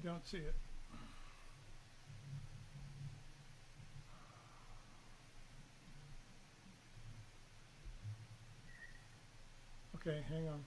don't see it. Okay, hang on.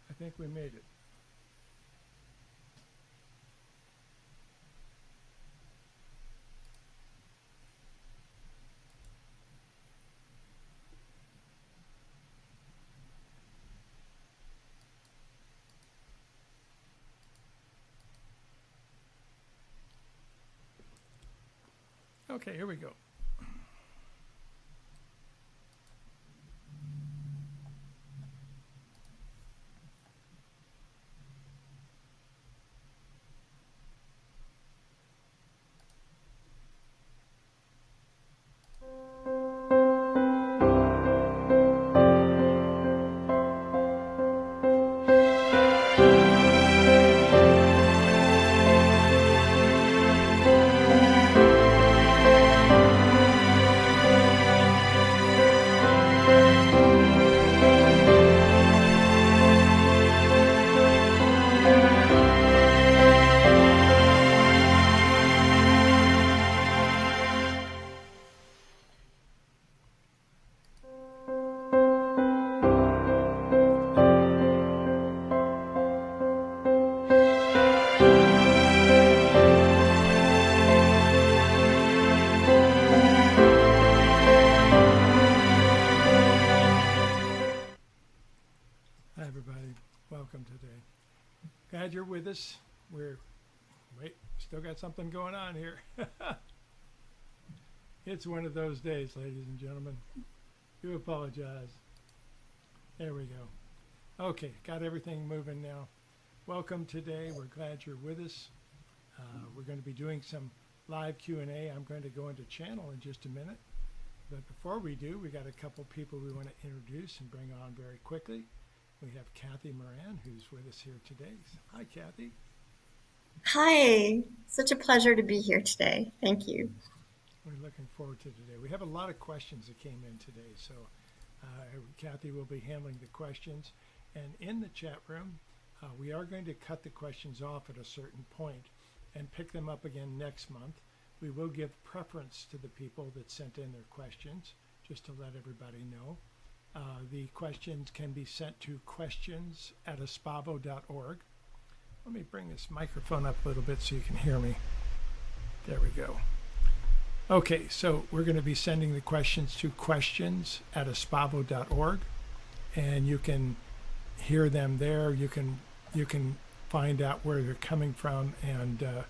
I think we made it. Okay, here we go. Hi, everybody. Welcome today. Glad you're with us. Still got something going on here. It's one of those days, ladies and gentlemen. Do apologize. There we go. Okay, got everything moving now. Welcome today. We're glad you're with us. We're going to be doing some live Q&A. I'm going to go into channel in just a minute. But before we do, we got a couple people we want to introduce and bring on very quickly. We have Kathy Moran, who's with us here today. Hi, Kathy. Hi, such a pleasure to be here today. Thank you. We're looking forward to today. We have a lot of questions that came in today, so Kathy will be handling the questions. And in the chat room, we are going to cut the questions off at a certain point and pick them up again next month. We will give preference to the people that sent in their questions, just to let everybody know. The questions can be sent to questions@espavo.org. Let me bring this microphone up a little bit so you can hear me. There we go. Okay, so we're going to be sending the questions to questions@espavo.org, and you can hear them there. You can find out where they're coming from and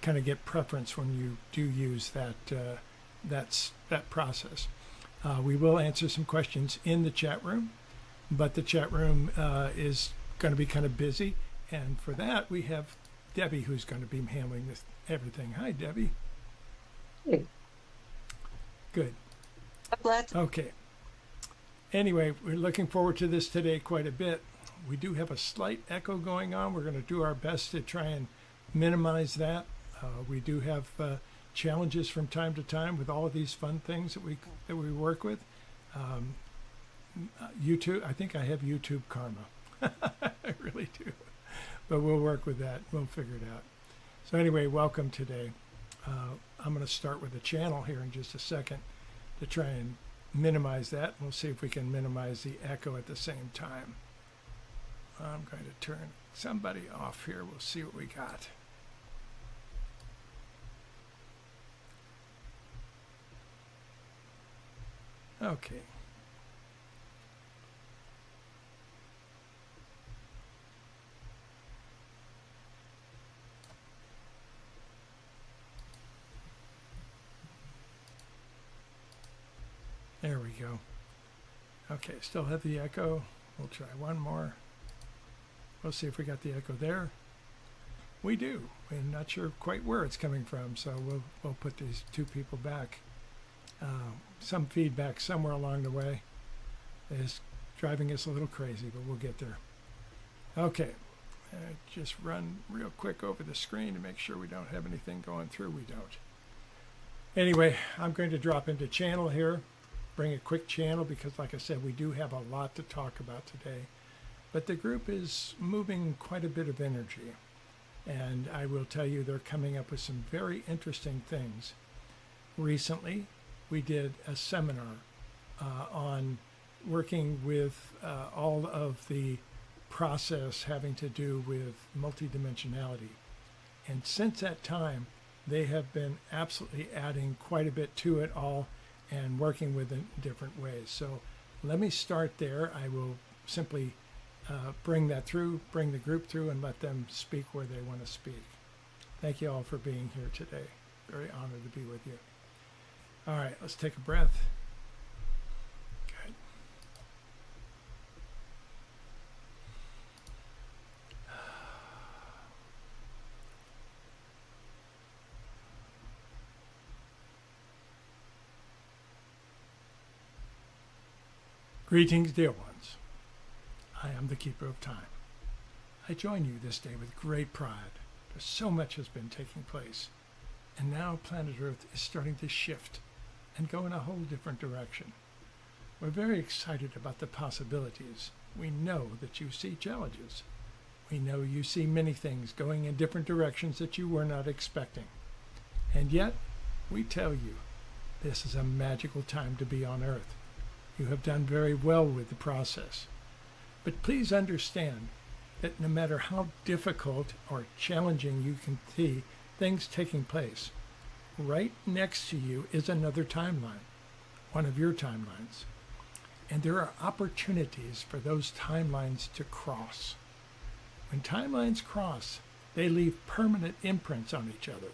kind of get preference when you do use that process. We will answer some questions in the chat room, but the chat room is going to be kind of busy. And for that, we have Debbie, who's going to be handling everything. Hi, Debbie. Hey. Good. I'm glad to. Okay. Anyway, we're looking forward to this today quite a bit. We do have a slight echo going on. We're going to do our best to try and minimize that. We do have challenges from time to time with all of these fun things that we work with. YouTube, I think I have YouTube karma. I really do. But we'll work with that. We'll figure it out. So anyway, welcome today. I'm going to start with the channel here in just a second to try and minimize that. We'll see if we can minimize the echo at the same time. I'm going to turn somebody off here. We'll see what we got. Okay. There we go. Okay, still have the echo. We'll try one more. We'll see if we got the echo there. We do. We're not sure quite where it's coming from, so we'll put these two people back. Some feedback somewhere along the way is driving us a little crazy, but we'll get there. Okay, just run real quick over the screen to make sure we don't have anything going through. We don't. Anyway, I'm going to drop into channel here, bring a quick channel because, like I said, we do have a lot to talk about today. But the group is moving quite a bit of energy. And I will tell you, they're coming up with some very interesting things. Recently, we did a seminar on working with all of the process having to do with multidimensionality. And since that time, they have been absolutely adding quite a bit to it all and working with it in different ways. So let me start there. I will simply bring the group through and let them speak where they want to speak. Thank you all for being here today. Very honored to be with you. All right, let's take a breath. Good. Greetings, dear ones. I am the Keeper of Time. I join you this day with great pride, for so much has been taking place, and now planet Earth is starting to shift and go in a whole different direction. We're very excited about the possibilities. We know that you see challenges. We know you see many things going in different directions that you were not expecting. And yet, we tell you, this is a magical time to be on Earth. You have done very well with the process. But please understand that no matter how difficult or challenging you can see things taking place, right next to you is another timeline, one of your timelines. And there are opportunities for those timelines to cross. When timelines cross, they leave permanent imprints on each other.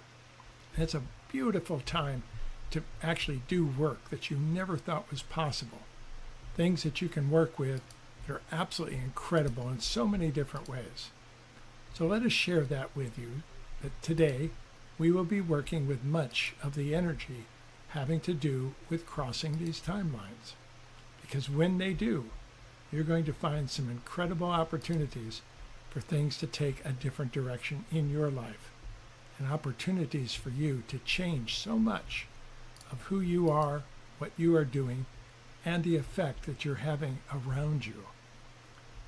And it's a beautiful time to actually do work that you never thought was possible. Things that you can work with that are absolutely incredible in so many different ways. So let us share that with you, that today we will be working with much of the energy having to do with crossing these timelines. Because when they do, you're going to find some incredible opportunities for things to take a different direction in your life, and opportunities for you to change so much of who you are, what you are doing, and the effect that you're having around you.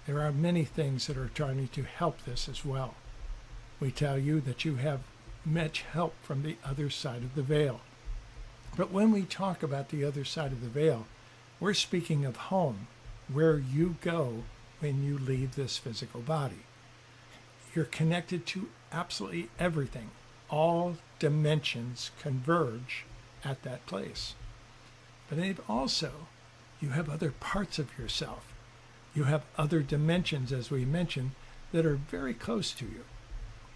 There are many things that are trying to help this as well. We tell you that you have much help from the other side of the veil. But when we talk about the other side of the veil, we're speaking of home, where you go when you leave this physical body. You're connected to absolutely everything. All dimensions converge at that place. But then also, you have other parts of yourself. You have other dimensions, as we mentioned, that are very close to you.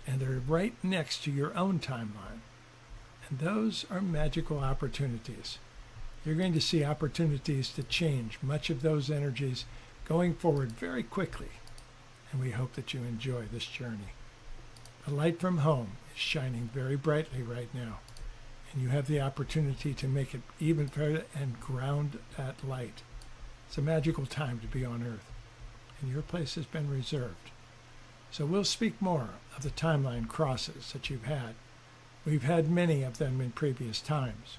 And they're right next to your own timeline. And those are magical opportunities. You're going to see opportunities to change much of those energies going forward very quickly. And we hope that you enjoy this journey. The light from home is shining very brightly right now. And you have the opportunity to make it even further and ground that light. It's a magical time to be on Earth, and your place has been reserved. So we'll speak more of the timeline crosses that you've had. We've had many of them in previous times.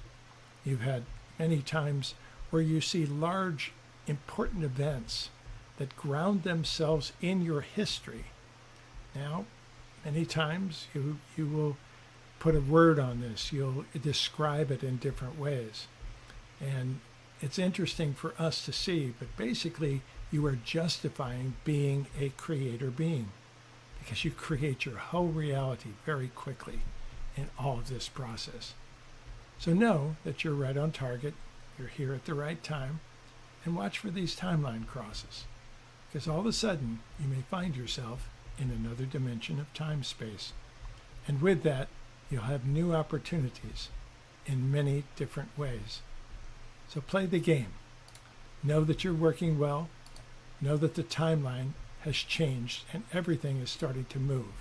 You've had many times where you see large, important events that ground themselves in your history. Now, many times you will put a word on this. You'll describe it in different ways. And it's interesting for us to see, but basically you are justifying being a creator being because you create your whole reality very quickly in all of this process. So know that you're right on target, you're here at the right time, and watch for these timeline crosses, because all of a sudden you may find yourself in another dimension of time-space. And with that, you'll have new opportunities in many different ways. So play the game. Know that you're working well. Know that the timeline has changed and everything is starting to move.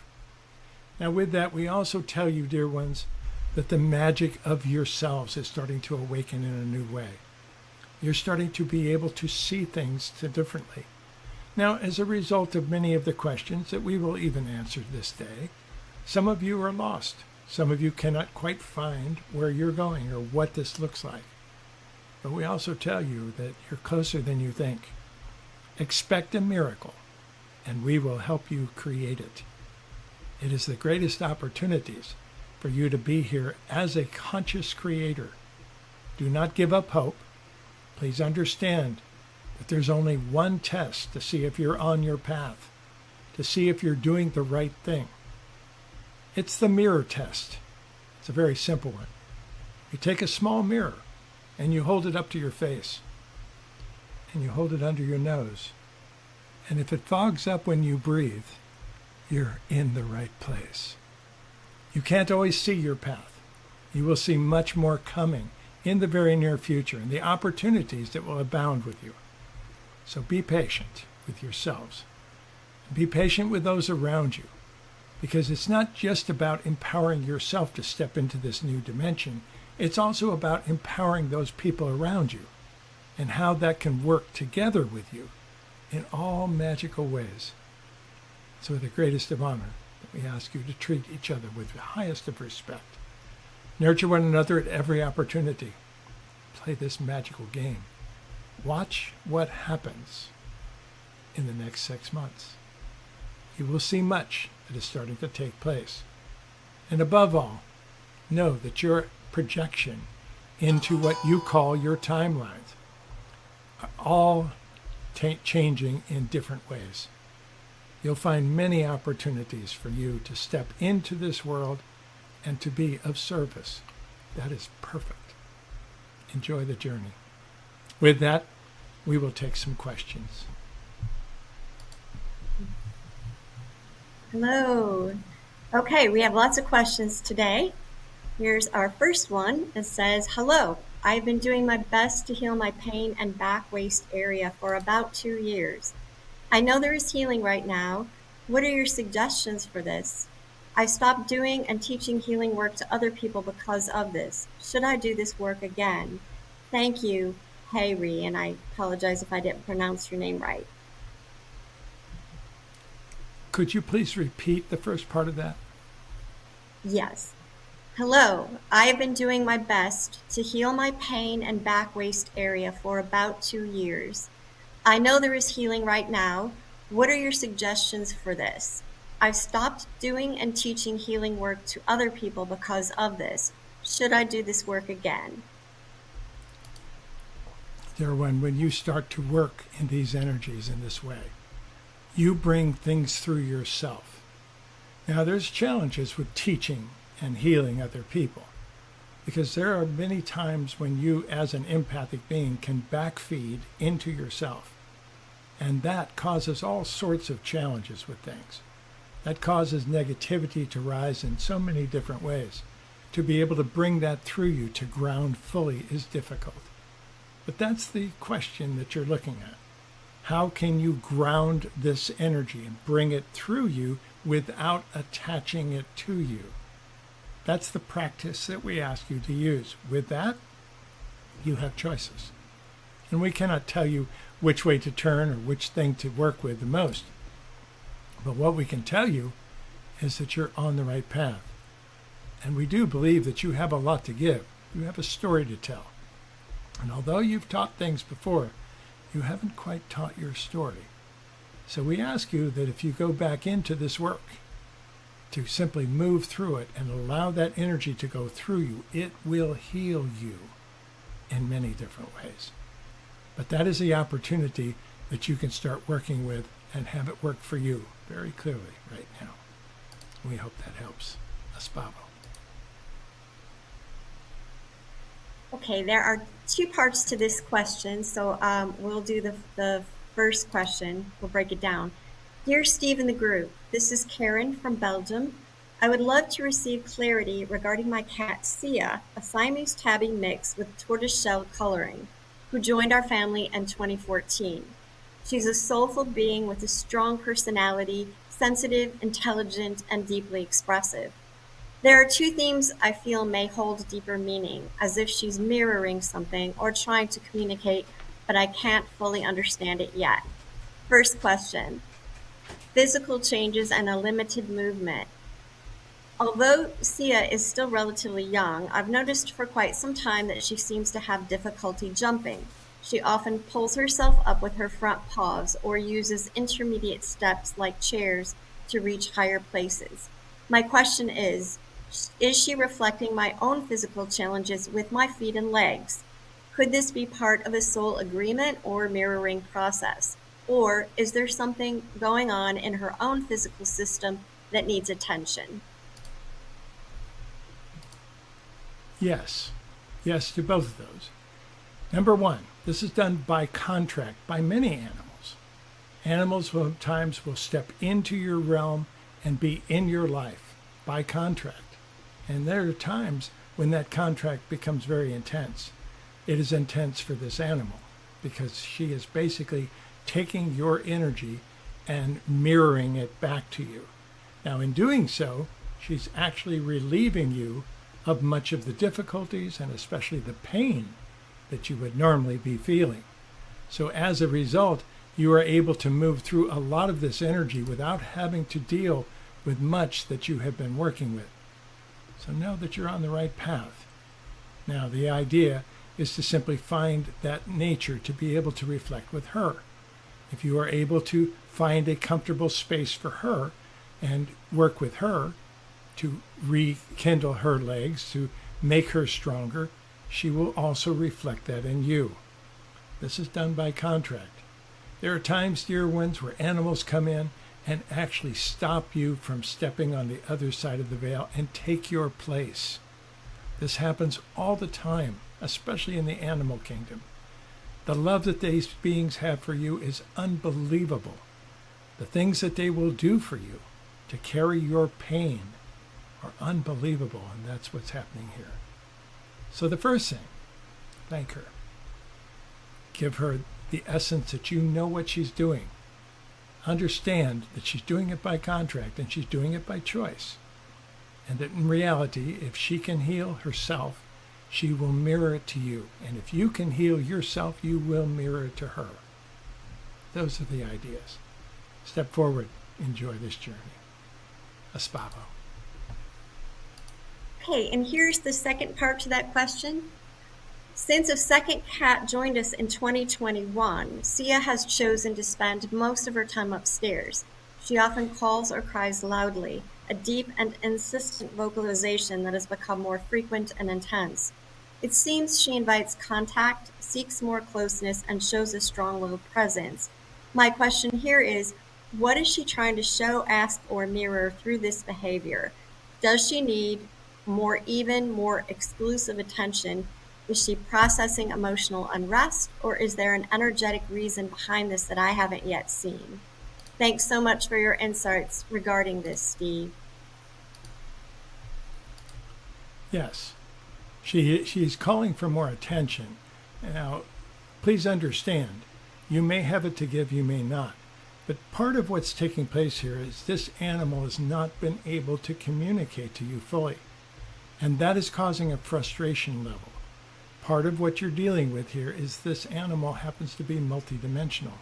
Now with that, we also tell you, dear ones, that the magic of yourselves is starting to awaken in a new way. You're starting to be able to see things differently. Now, as a result of many of the questions that we will even answer this day, some of you are lost. Some of you cannot quite find where you're going or what this looks like. But we also tell you that you're closer than you think. Expect a miracle, and we will help you create it. It is the greatest opportunities for you to be here as a conscious creator. Do not give up hope. Please understand that there's only one test to see if you're on your path, to see if you're doing the right thing. It's the mirror test. It's a very simple one. You take a small mirror and you hold it up to your face and you hold it under your nose. And if it fogs up when you breathe, you're in the right place. You can't always see your path. You will see much more coming in the very near future and the opportunities that will abound with you. So be patient with yourselves. Be patient with those around you, because it's not just about empowering yourself to step into this new dimension. It's also about empowering those people around you and how that can work together with you in all magical ways. So with the greatest of honor, we ask you to treat each other with the highest of respect. Nurture one another at every opportunity. Play this magical game. Watch what happens in the next 6 months. You will see much that is starting to take place. And above all, know that your projection into what you call your timelines are all changing in different ways. You'll find many opportunities for you to step into this world and to be of service. That is perfect. Enjoy the journey. With that, we will take some questions. Hello. Okay, we have lots of questions today. Here's our first one. It says, hello, I've been doing my best to heal my pain and back waist area for about 2 years. I know there is healing right now. What are your suggestions for this? I stopped doing and teaching healing work to other people because of this. Should I do this work again? Thank you, Hayri, and I apologize if I didn't pronounce your name right. Could you please repeat the first part of that? Yes. Hello, I have been doing my best to heal my pain and back waist area for about 2 years. I know there is healing right now. What are your suggestions for this? I've stopped doing and teaching healing work to other people because of this. Should I do this work again? Dear one, when you start to work in these energies in this way, you bring things through yourself. Now, there's challenges with teaching and healing other people, because there are many times when you, as an empathic being, can backfeed into yourself. And that causes all sorts of challenges with things. That causes negativity to rise in so many different ways. To be able to bring that through you to ground fully is difficult. But that's the question that you're looking at. How can you ground this energy and bring it through you without attaching it to you? That's the practice that we ask you to use. With that, you have choices. And we cannot tell you which way to turn or which thing to work with the most. But what we can tell you is that you're on the right path. And we do believe that you have a lot to give. You have a story to tell. And although you've taught things before, you haven't quite taught your story. So we ask you that if you go back into this work, to simply move through it and allow that energy to go through you, it will heal you in many different ways. But that is the opportunity that you can start working with and have it work for you very clearly right now. We hope that helps. Espavo. Okay, there are 2 parts to this question, so we'll do the first question. We'll break it down. Dear Steve and the group, this is Karen from Belgium. I would love to receive clarity regarding my cat Sia, a Siamese tabby mix with tortoiseshell coloring, who joined our family in 2014. She's a soulful being with a strong personality, sensitive, intelligent, and deeply expressive. There are two themes I feel may hold deeper meaning, as if she's mirroring something or trying to communicate, but I can't fully understand it yet. First question: physical changes and a limited movement. Although Sia is still relatively young, I've noticed for quite some time that she seems to have difficulty jumping. She often pulls herself up with her front paws or uses intermediate steps like chairs to reach higher places. My question is she reflecting my own physical challenges with my feet and legs? Could this be part of a soul agreement or mirroring process? Or is there something going on in her own physical system that needs attention? Yes. Yes to both of those. Number one, this is done by contract by many animals. Animals sometimes will step into your realm and be in your life by contract. And there are times when that contract becomes very intense. It is intense for this animal because she is basically taking your energy and mirroring it back to you. Now, in doing so, she's actually relieving you of much of the difficulties and especially the pain that you would normally be feeling. So as a result, you are able to move through a lot of this energy without having to deal with much that you have been working with. So know that you're on the right path. Now, the idea is to simply find that nature to be able to reflect with her. If you are able to find a comfortable space for her and work with her to rekindle her legs, to make her stronger, she will also reflect that in you. This is done by contract. There are times, dear ones, where animals come in and actually stop you from stepping on the other side of the veil and take your place. This happens all the time, especially in the animal kingdom. The love that these beings have for you is unbelievable. The things that they will do for you to carry your pain are unbelievable, and that's what's happening here. So the first thing, thank her. Give her the essence that you know what she's doing. Understand that she's doing it by contract and she's doing it by choice. And that in reality, if she can heal herself, she will mirror it to you. And if you can heal yourself, you will mirror it to her. Those are the ideas. Step forward. Enjoy this journey. Espavo. Okay, and here's the second part to that question. Since a second cat joined us in 2021, Sia has chosen to spend most of her time upstairs. She often calls or cries loudly, a deep and insistent vocalization that has become more frequent and intense. It seems she invites contact, seeks more closeness, and shows a strong-willed presence. My question here is, what is she trying to show, ask, or mirror through this behavior? Does she need more exclusive attention? Is she processing emotional unrest, or is there an energetic reason behind this that I haven't yet seen? Thanks so much for your insights regarding this, Steve. Yes, she's calling for more attention. Now, please understand, you may have it to give, you may not. But part of what's taking place here is this animal has not been able to communicate to you fully. And that is causing a frustration level. Part of what you're dealing with here is this animal happens to be multidimensional.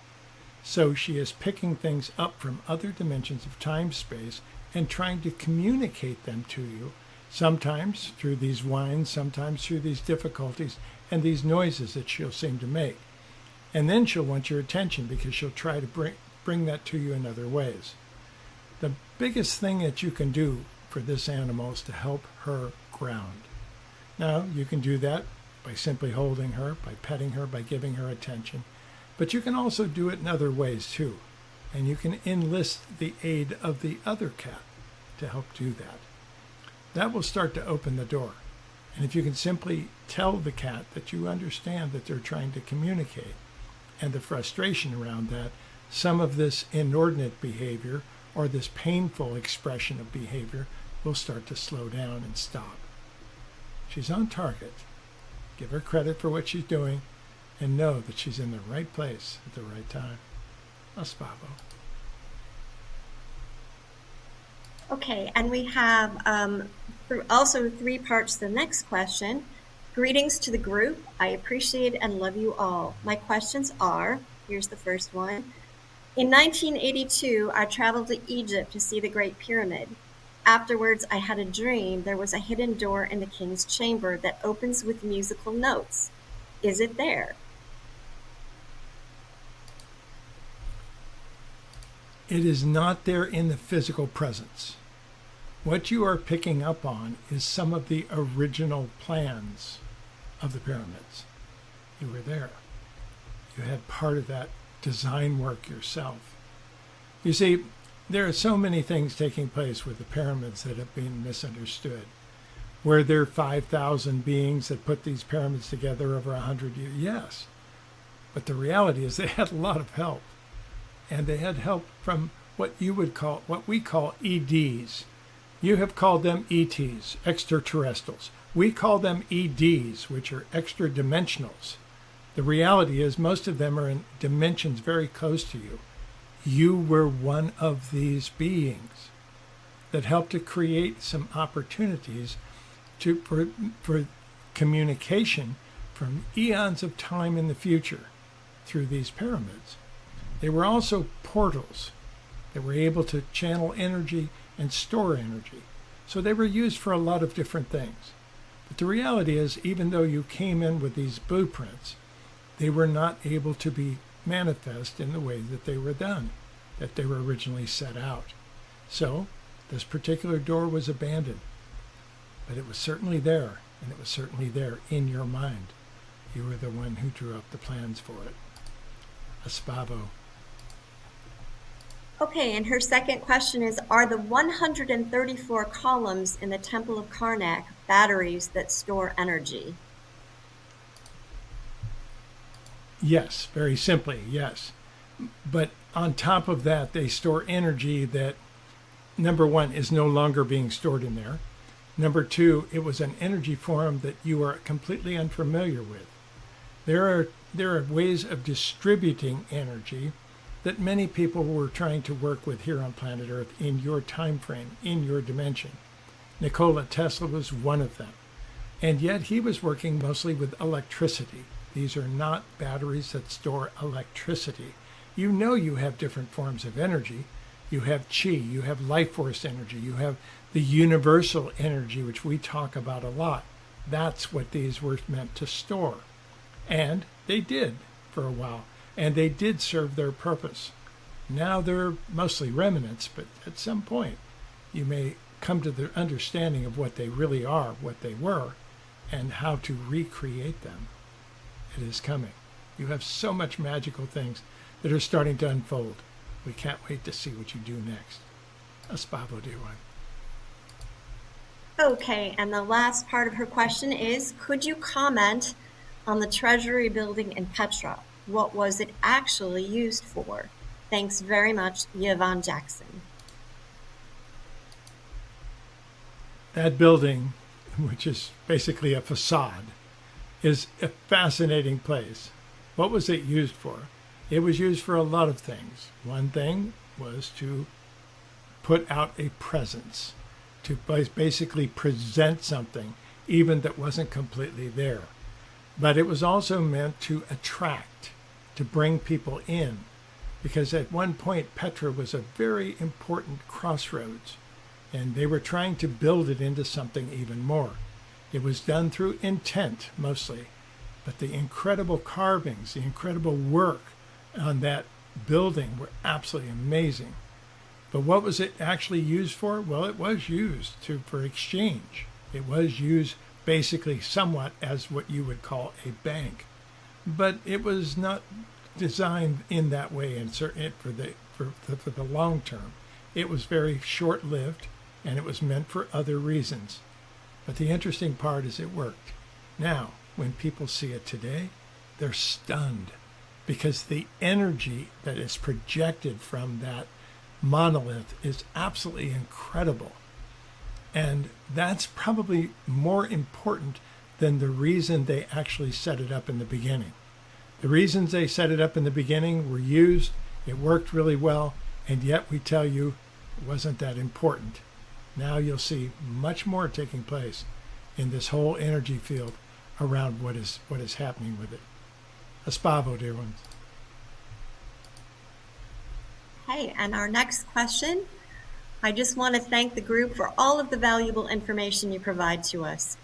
So she is picking things up from other dimensions of time-space and trying to communicate them to you, sometimes through these whines, sometimes through these difficulties and these noises that she'll seem to make. And then she'll want your attention because she'll try to bring that to you in other ways. The biggest thing that you can do for this animal is to help her ground. Now, you can do that by simply holding her, by petting her, by giving her attention. But you can also do it in other ways too. And you can enlist the aid of the other cat to help do that. That will start to open the door. And if you can simply tell the cat that you understand that they're trying to communicate and the frustration around that, some of this inordinate behavior or this painful expression of behavior will start to slow down and stop. She's on target. Give her credit for what she's doing and know that she's in the right place at the right time. Espavo. Okay, and we have also 3 parts to the next question. Greetings to the group. I appreciate and love you all. My questions are, here's the first one. In 1982, I traveled to Egypt to see the Great Pyramid. Afterwards, I had a dream there was a hidden door in the king's chamber that opens with musical notes. Is it there? It is not there in the physical presence. What you are picking up on is some of the original plans of the pyramids. You were there. You had part of that design work yourself. You see, there are so many things taking place with the pyramids that have been misunderstood. Were there 5,000 beings that put these pyramids together over 100 years? Yes. But the reality is they had a lot of help. And they had help from what we call EDs. You have called them ETs, extraterrestrials. We call them EDs, which are extradimensionals. The reality is most of them are in dimensions very close to you. You were one of these beings that helped to create some opportunities for communication from eons of time in the future through these pyramids. They were also portals that were able to channel energy and store energy. So they were used for a lot of different things. But the reality is, even though you came in with these blueprints, they were not able to be manifest in the way that they were done, that they were originally set out. So this particular door was abandoned. But it was certainly there, and it was certainly there in your mind. You were the one who drew up the plans for it. Espavo. Okay, and her second question is, are the 134 columns in the Temple of Karnak batteries that store energy? Yes, very simply, yes. But on top of that, they store energy that, number one, is no longer being stored in there. Number two, it was an energy form that you are completely unfamiliar with. There are ways of distributing energy that many people were trying to work with here on planet Earth in your time frame, in your dimension. Nikola Tesla was one of them. And yet he was working mostly with electricity. These are not batteries that store electricity. You know you have different forms of energy. You have chi, you have life force energy, you have the universal energy, which we talk about a lot. That's what these were meant to store. And they did for a while. And they did serve their purpose. Now they're mostly remnants, but at some point you may come to the understanding of what they really are, what they were, and how to recreate them. It is coming. You have so much magical things that are starting to unfold. We can't wait to see what you do next. Espavo, dear one. Okay, and the last part of her question is, could you comment on the Treasury building in Petra? What was it actually used for? Thanks very much, Yvonne Jackson. That building, which is basically a facade, is a fascinating place. What was it used for? It was used for a lot of things. One thing was to put out a presence, to basically present something, even that wasn't completely there. But it was also meant to attract, to bring people in, because at one point Petra was a very important crossroads, and they were trying to build it into something even more. It was done through intent mostly, but the incredible carvings, the incredible work on that building were absolutely amazing. But what was it actually used for? Well, it was used for exchange. It was used basically somewhat as what you would call a bank. But it was not designed in that way and for the long term. It was very short-lived, and it was meant for other reasons. But the interesting part is it worked. Now, when people see it today, they're stunned because the energy that is projected from that monolith is absolutely incredible. And that's probably more important than the reason they actually set it up in the beginning. The reasons they set it up in the beginning were used It worked really well, and yet we tell you it wasn't that important. Now you'll see much more taking place in this whole energy field around what is happening with it. Espavo, dear ones. Hey, and our next question. I just want to thank the group for all of the valuable information you provide to us.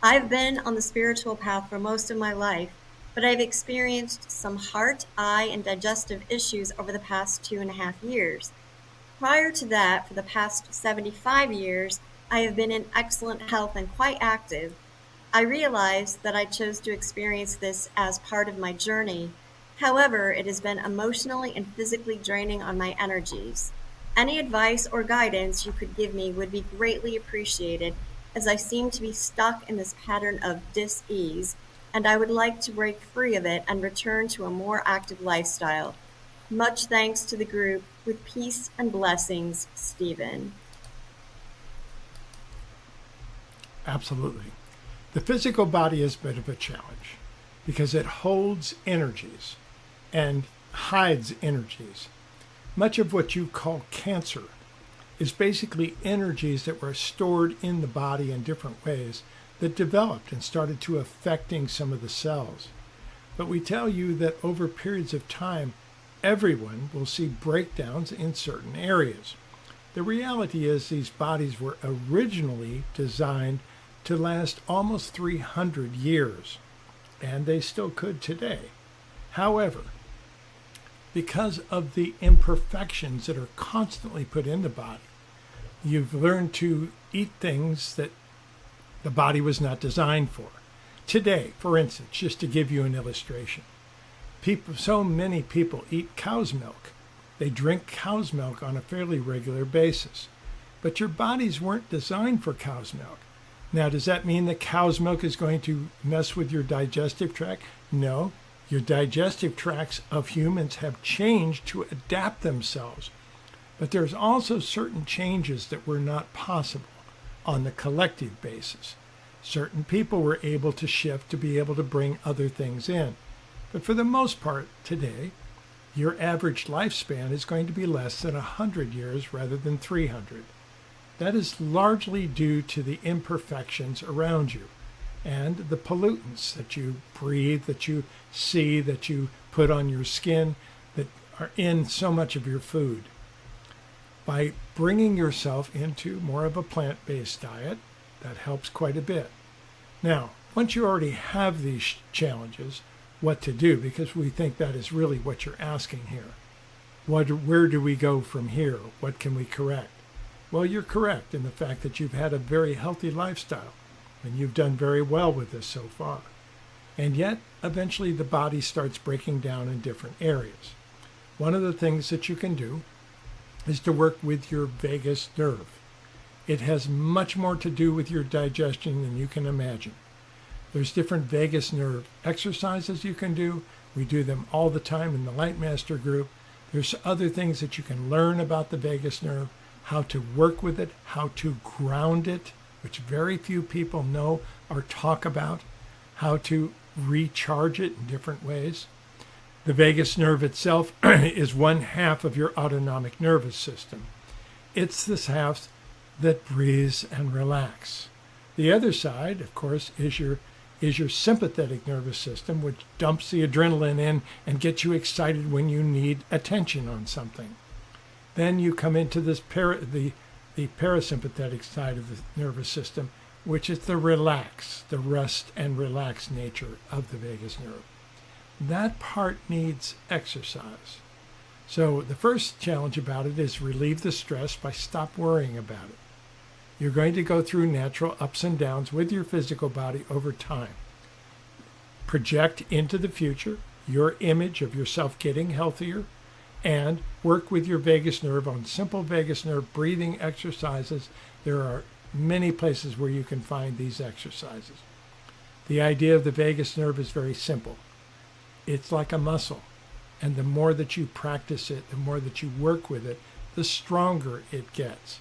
I've been on the spiritual path for most of my life, but I've experienced some heart, eye, and digestive issues over the past 2.5 years. Prior to that, for the past 75 years, I have been in excellent health and quite active. I realized that I chose to experience this as part of my journey. However, it has been emotionally and physically draining on my energies. Any advice or guidance you could give me would be greatly appreciated, as I seem to be stuck in this pattern of dis-ease, and I would like to break free of it and return to a more active lifestyle. Much thanks to the group. With peace and blessings, Stephen. Absolutely. The physical body is a bit of a challenge because it holds energies and hides energies. Much of what you call cancer is basically energies that were stored in the body in different ways that developed and started to affecting some of the cells. But we tell you that over periods of time, everyone will see breakdowns in certain areas. The reality is these bodies were originally designed to last almost 300 years, and they still could today. However, because of the imperfections that are constantly put in the body, you've learned to eat things that the body was not designed for. Today, for instance, just to give you an illustration, so many people eat cow's milk. They drink cow's milk on a fairly regular basis. But your bodies weren't designed for cow's milk. Now, does that mean that cow's milk is going to mess with your digestive tract? No. Your digestive tracts of humans have changed to adapt themselves. But there's also certain changes that were not possible on the collective basis. Certain people were able to shift to be able to bring other things in. But for the most part today, your average lifespan is going to be less than 100 years rather than 300. That is largely due to the imperfections around you and the pollutants that you breathe, that you see, that you put on your skin, that are in so much of your food. By bringing yourself into more of a plant-based diet, that helps quite a bit. Now, once you already have these challenges, what to do, because we think that is really what you're asking here. Where do we go from here? What can we correct? Well, you're correct in the fact that you've had a very healthy lifestyle, and you've done very well with this so far. And yet, eventually the body starts breaking down in different areas. One of the things that you can do is to work with your vagus nerve. It has much more to do with your digestion than you can imagine. There's different vagus nerve exercises you can do. We do them all the time in the Lightmaster group. There's other things that you can learn about the vagus nerve, how to work with it, how to ground it, which very few people know or talk about, how to recharge it in different ways. The vagus nerve itself is one half of your autonomic nervous system. It's this half that breathes and relax. The other side, of course, is your sympathetic nervous system, which dumps the adrenaline in and gets you excited when you need attention on something. Then you come into this the parasympathetic side of the nervous system, which is the rest and relax nature of the vagus nerve. That part needs exercise. So the first challenge about it is relieve the stress by stop worrying about it. You're going to go through natural ups and downs with your physical body over time. Project into the future your image of yourself getting healthier, and work with your vagus nerve on simple vagus nerve breathing exercises. There are many places where you can find these exercises. The idea of the vagus nerve is very simple. It's like a muscle, and the more that you practice it, the more that you work with it, the stronger it gets.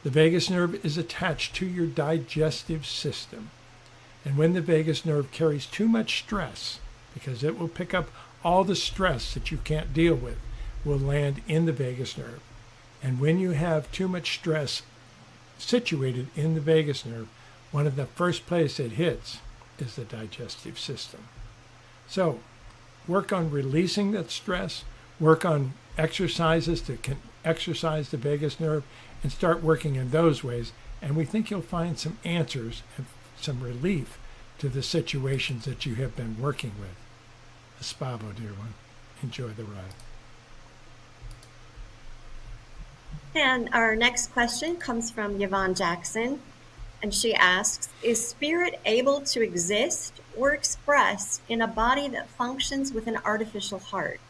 The vagus nerve is attached to your digestive system. And when the vagus nerve carries too much stress, because it will pick up all the stress that you can't deal with, will land in the vagus nerve. And when you have too much stress situated in the vagus nerve, one of the first place it hits is the digestive system. So work on releasing that stress, work on exercises to exercise the vagus nerve, and start working in those ways. And we think you'll find some answers and some relief to the situations that you have been working with. Espavo, dear one, enjoy the ride. And our next question comes from Yvonne Jackson, and she asks, is spirit able to exist or express in a body that functions with an artificial heart?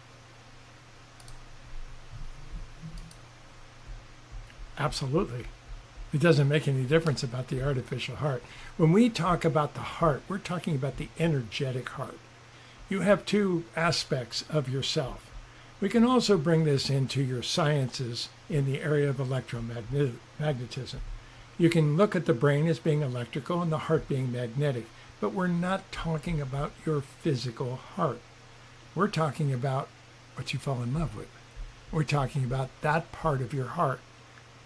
Absolutely. It doesn't make any difference about the artificial heart. When we talk about the heart, we're talking about the energetic heart. You have two aspects of yourself. We can also bring this into your sciences in the area of electromagnetism. You can look at the brain as being electrical and the heart being magnetic, but we're not talking about your physical heart. We're talking about what you fall in love with. We're talking about that part of your heart.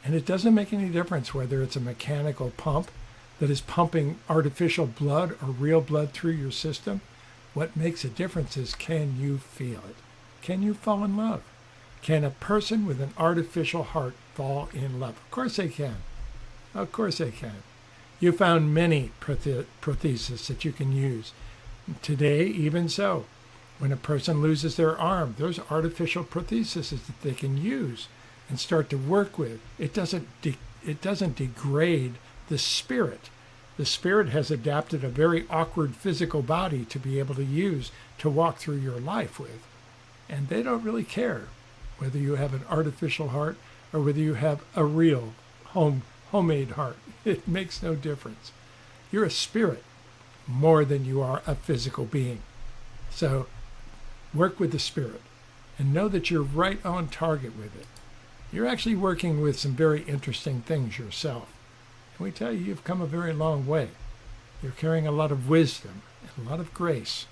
And it doesn't make any difference whether it's a mechanical pump that is pumping artificial blood or real blood through your system. What makes a difference is, can you feel it? Can you fall in love? Can a person with an artificial heart fall in love? Of course they can. Of course they can. You found many protheses that you can use. Today, even so, when a person loses their arm, there's artificial protheses that they can use and start to work with. It doesn't degrade the spirit. The spirit has adapted a very awkward physical body to be able to use to walk through your life with. And they don't really care whether you have an artificial heart or whether you have a real homemade heart. It makes no difference. You're a spirit more than you are a physical being. So work with the spirit and know that you're right on target with it. You're actually working with some very interesting things yourself. And we tell you, you've come a very long way. You're carrying a lot of wisdom and a lot of grace.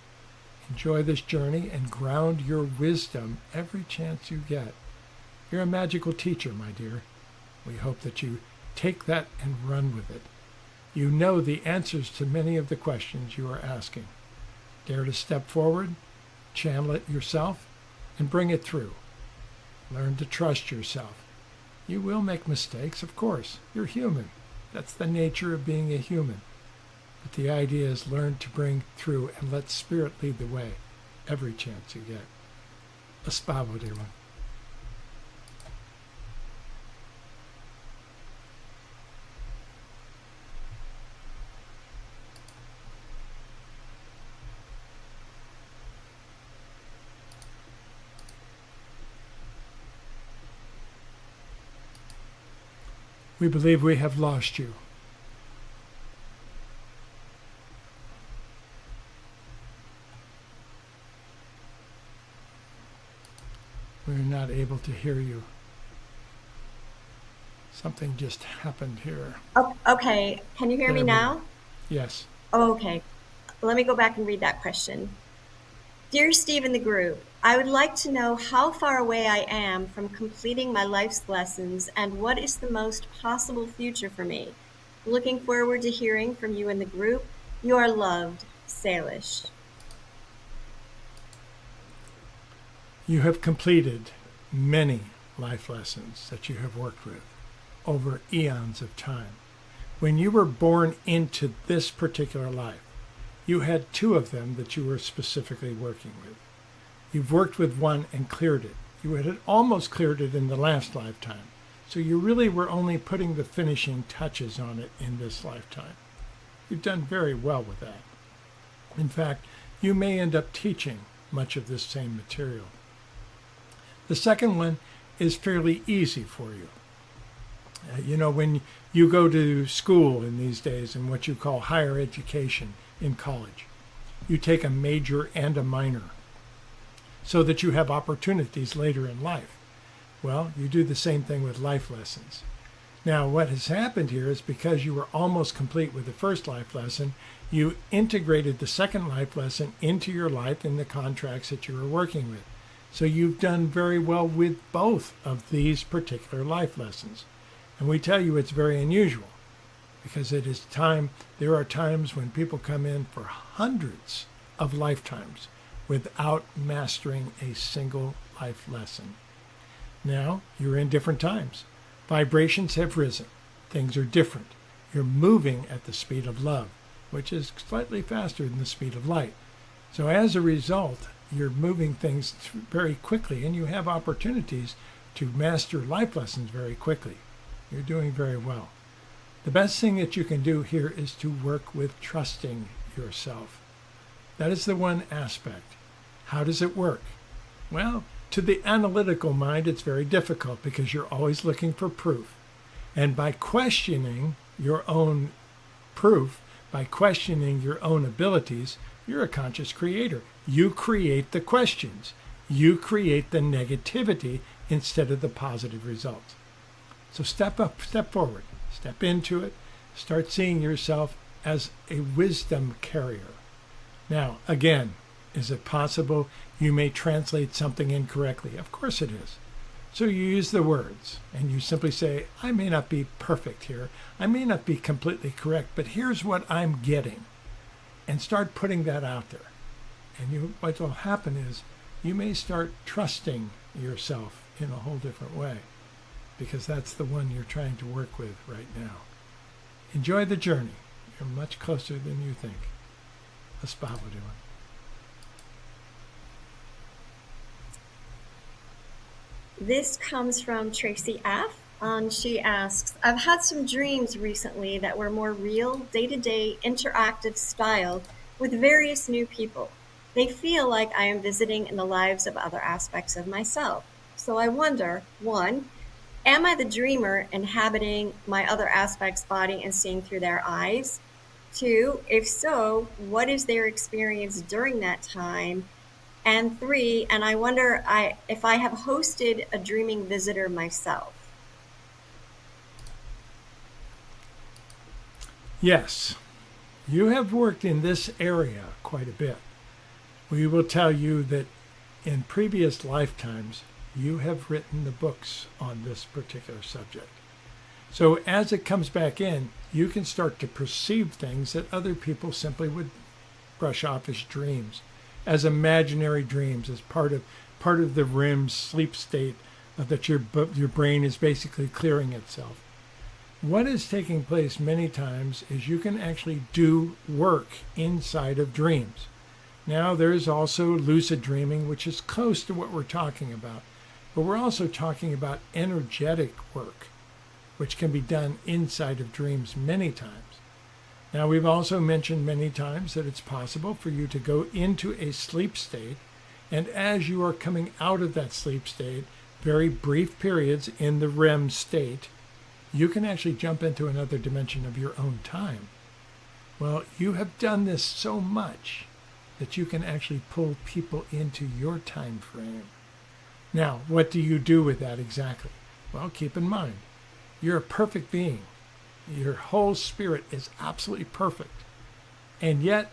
Enjoy this journey and ground your wisdom every chance you get. You're a magical teacher, my dear. We hope that you take that and run with it. You know the answers to many of the questions you are asking. Dare to step forward, channel it yourself, and bring it through. Learn to trust yourself. You will make mistakes, of course. You're human. That's the nature of being a human. But the idea is learn to bring through and let spirit lead the way every chance you get. Espavo, dear one. We believe we have lost you. We're not able to hear you. Something just happened here. Oh, okay, can you hear me now? Yes. Oh, okay, let me go back and read that question. Dear Steve and the group, I would like to know how far away I am from completing my life's lessons and what is the most possible future for me. Looking forward to hearing from you and the group. You are loved, Salish. You have completed many life lessons that you have worked with over eons of time. When you were born into this particular life, you had two of them that you were specifically working with. You've worked with one and cleared it. You had almost cleared it in the last lifetime. So you really were only putting the finishing touches on it in this lifetime. You've done very well with that. In fact, you may end up teaching much of this same material. The second one is fairly easy for you. When you go to school in these days in what you call higher education in college, you take a major and a minor so that you have opportunities later in life. Well, you do the same thing with life lessons. Now, what has happened here is because you were almost complete with the first life lesson, you integrated the second life lesson into your life in the contracts that you were working with. So you've done very well with both of these particular life lessons. And we tell you it's very unusual because there are times when people come in for hundreds of lifetimes without mastering a single life lesson. Now you're in different times. Vibrations have risen. Things are different. You're moving at the speed of love, which is slightly faster than the speed of light. So as a result, you're moving things very quickly, and you have opportunities to master life lessons very quickly. You're doing very well. The best thing that you can do here is to work with trusting yourself. That is the one aspect. How does it work? Well, to the analytical mind, it's very difficult because you're always looking for proof. And by questioning your own proof, by questioning your own abilities, you're a conscious creator. You create the questions. You create the negativity instead of the positive results. So step up, step forward, step into it, start seeing yourself as a wisdom carrier. Now, again, is it possible you may translate something incorrectly? Of course it is. So you use the words and you simply say, I may not be perfect here. I may not be completely correct, but here's what I'm getting. And start putting that out there. And what will happen is you may start trusting yourself in a whole different way because that's the one you're trying to work with right now. Enjoy the journey. You're much closer than you think. Espavo doing. This comes from Tracy F. She asks, I've had some dreams recently that were more real, day-to-day, interactive style with various new people. They feel like I am visiting in the lives of other aspects of myself. So I wonder, 1, am I the dreamer inhabiting my other aspects' body and seeing through their eyes? 2, if so, what is their experience during that time? And 3, and I wonder if I have hosted a dreaming visitor myself. Yes, you have worked in this area quite a bit. We will tell you that in previous lifetimes, you have written the books on this particular subject. So as it comes back in, you can start to perceive things that other people simply would brush off as dreams, as imaginary dreams, as part of the REM sleep state that your brain is basically clearing itself. What is taking place many times is you can actually do work inside of dreams. Now there's also lucid dreaming, which is close to what we're talking about, but we're also talking about energetic work, which can be done inside of dreams many times. Now, we've also mentioned many times that it's possible for you to go into a sleep state, and as you are coming out of that sleep state, very brief periods in the REM state, you can actually jump into another dimension of your own time. Well, you have done this so much that you can actually pull people into your time frame. Now, what do you do with that exactly? Well, keep in mind, you're a perfect being. Your whole spirit is absolutely perfect. And yet,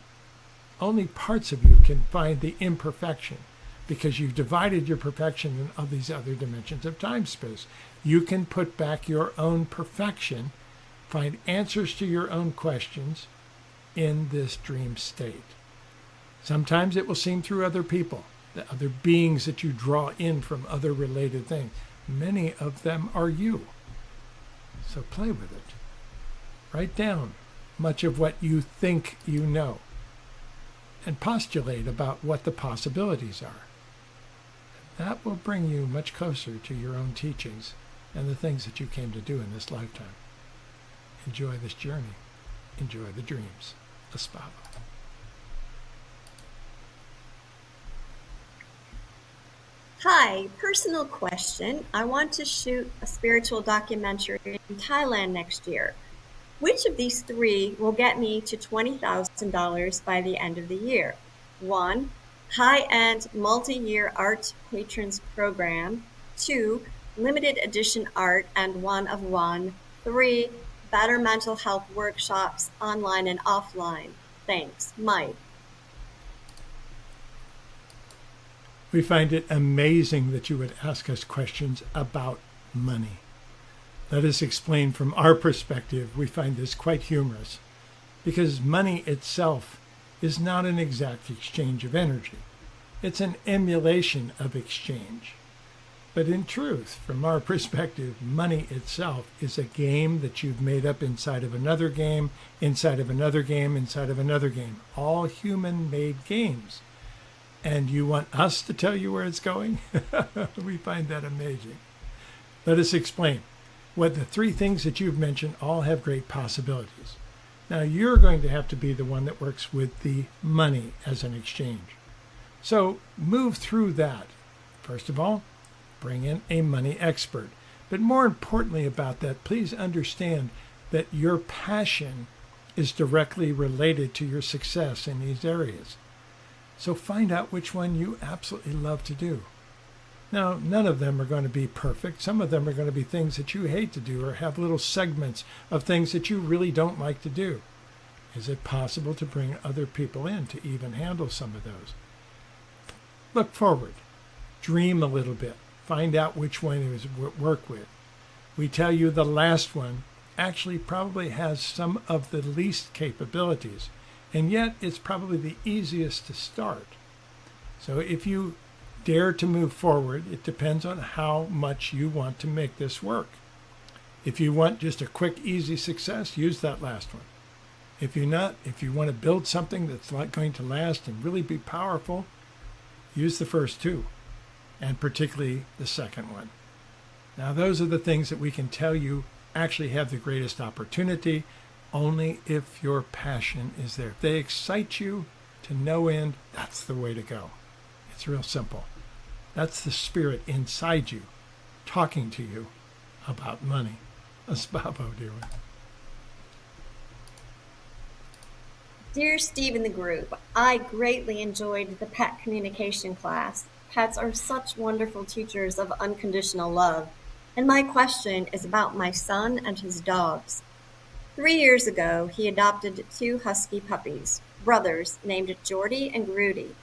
only parts of you can find the imperfection because you've divided your perfection in all these other dimensions of time-space. You can put back your own perfection, find answers to your own questions in this dream state. Sometimes it will seem through other people, the other beings that you draw in from other related things. Many of them are you. So play with it. Write down much of what you think you know and postulate about what the possibilities are. That will bring you much closer to your own teachings and the things that you came to do in this lifetime. Enjoy this journey. Enjoy the dreams. Espavo. Hi, personal question. I want to shoot a spiritual documentary in Thailand next year. Which of these 3 will get me to $20,000 by the end of the year? 1, high-end multi-year art patrons program. 2, limited edition art and one of one. 3, better mental health workshops online and offline. Thanks, Mike. We find it amazing that you would ask us questions about money. Let us explain from our perspective. We find this quite humorous because money itself is not an exact exchange of energy. It's an emulation of exchange. But in truth, from our perspective, money itself is a game that you've made up inside of another game, inside of another game, inside of another game. All human-made games. And you want us to tell you where it's going? We find that amazing. Let us explain. What the three things that you've mentioned all have great possibilities. Now, you're going to have to be the one that works with the money as an exchange. So move through that. First of all, bring in a money expert. But more importantly about that, please understand that your passion is directly related to your success in these areas. So find out which one you absolutely love to do. Now, none of them are going to be perfect. Some of them are going to be things that you hate to do or have little segments of things that you really don't like to do. Is it possible to bring other people in to even handle some of those? Look forward. Dream a little bit. Find out which one you work with. We tell you the last one actually probably has some of the least capabilities, and yet it's probably the easiest to start. So if you dare to move forward, it depends on how much you want to make this work. If you want just a quick, easy success, use that last one. If you want to build something that's not going to last and really be powerful, use the first two, and particularly the second one. Now, those are the things that we can tell you actually have the greatest opportunity only if your passion is there. If they excite you to no end, that's the way to go. It's real simple. That's the spirit inside you talking to you about money. Espavo, dear one. Dear Steve and the group, I greatly enjoyed the pet communication class. Pets are such wonderful teachers of unconditional love. And my question is about my son and his dogs. 3 years ago, he adopted 2 husky puppies, brothers named Jordy and Grudy.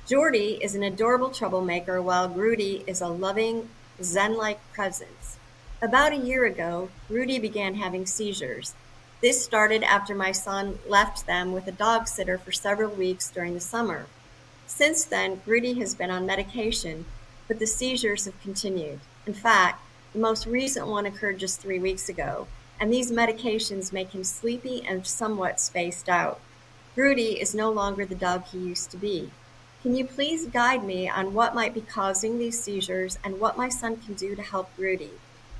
Jordy is an adorable troublemaker, while Grudy is a loving, zen-like presence. About a year ago, Grudy began having seizures. This started after my son left them with a dog sitter for several weeks during the summer. Since then, Grudy has been on medication, but the seizures have continued. In fact, the most recent one occurred just 3 weeks ago, and these medications make him sleepy and somewhat spaced out. Grudy is no longer the dog he used to be. Can you please guide me on what might be causing these seizures and what my son can do to help Grudy?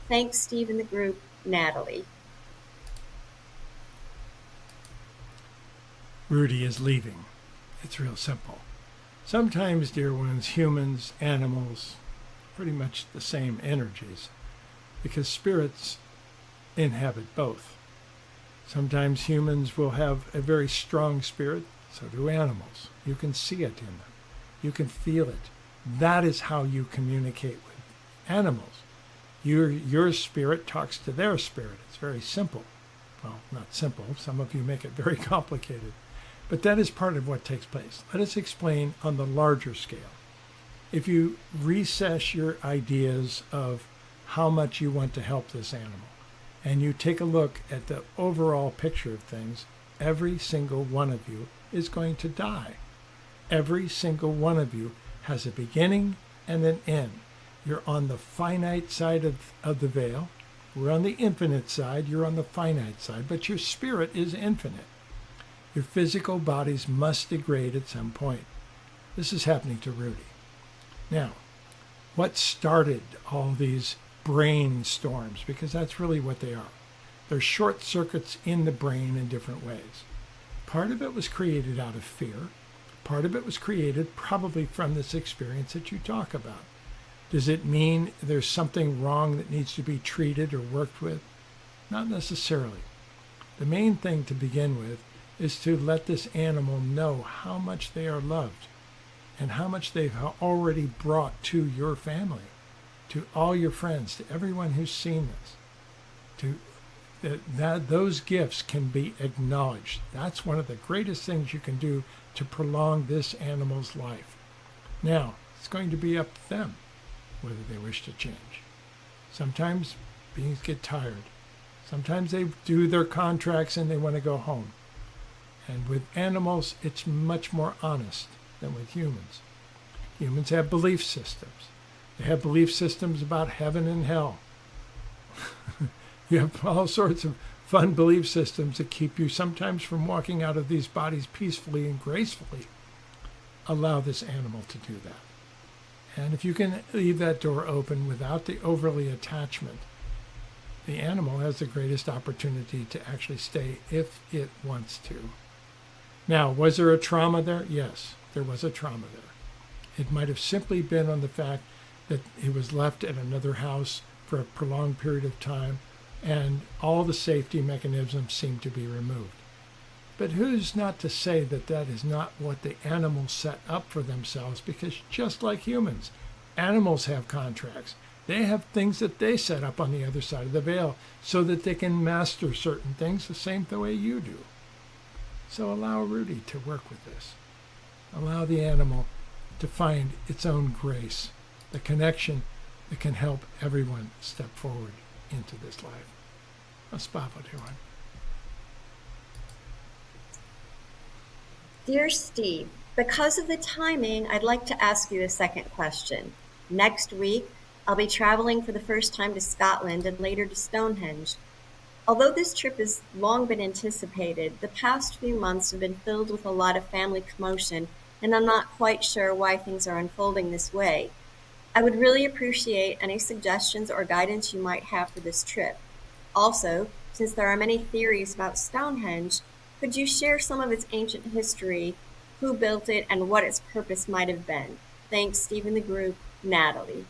Thanks, Steve and the group. Natalie. Grudy is leaving. It's real simple. Sometimes, dear ones, humans, animals, pretty much the same energies, because spirits inhabit both. Sometimes humans will have a very strong spirit, so do animals. You can see it in them. You can feel it. That is how you communicate with animals. Your spirit talks to their spirit. It's very simple. Well, not simple. Some of you make it very complicated. But that is part of what takes place. Let us explain on the larger scale. If you recess your ideas of how much you want to help this animal, and you take a look at the overall picture of things, every single one of you is going to die. Every single one of you has a beginning and an end. You're on the finite side of the veil. We're on the infinite side. You're on the finite side. But your spirit is infinite. Your physical bodies must degrade at some point. This is happening to Rudy. Now, what started all these brain storms? Because that's really what they are. They're short circuits in the brain in different ways. Part of it was created out of fear. Part of it was created probably from this experience that you talk about. Does it mean there's something wrong that needs to be treated or worked with? Not necessarily. The main thing to begin with is to let this animal know how much they are loved and how much they've already brought to your family, to all your friends, to everyone who's seen this. Those gifts can be acknowledged. That's one of the greatest things you can do to prolong this animal's life. Now, It's going to be up to them whether they wish to change. Sometimes beings get tired. Sometimes they do their contracts and they want to go home. And with animals, it's much more honest than with humans. Humans have belief systems. They have belief systems about heaven and hell. You have all sorts of fun belief systems that keep you sometimes from walking out of these bodies peacefully and gracefully. Allow this animal to do that. And if you can leave that door open without the overly attachment, the animal has the greatest opportunity to actually stay if it wants to. Now, was there a trauma there? Yes, there was a trauma there. It might have simply been on the fact that he was left at another house for a prolonged period of time, and all the safety mechanisms seem to be removed. But who's not to say that that is not what the animals set up for themselves? Because just like humans, animals have contracts. They have things that they set up on the other side of the veil so that they can master certain things the same way you do. So allow Rudy to work with this. Allow the animal to find its own grace, the connection that can help everyone step forward into this life. Espavo, dear one. Dear Steve, because of the timing, I'd like to ask you a second question. Next week, I'll be traveling for the first time to Scotland and later to Stonehenge. Although this trip has long been anticipated, the past few months have been filled with a lot of family commotion, and I'm not quite sure why things are unfolding this way. I would really appreciate any suggestions or guidance you might have for this trip. Also, since there are many theories about Stonehenge, could you share some of its ancient history, who built it, and what its purpose might have been? Thanks, Steve and the group, Natalie.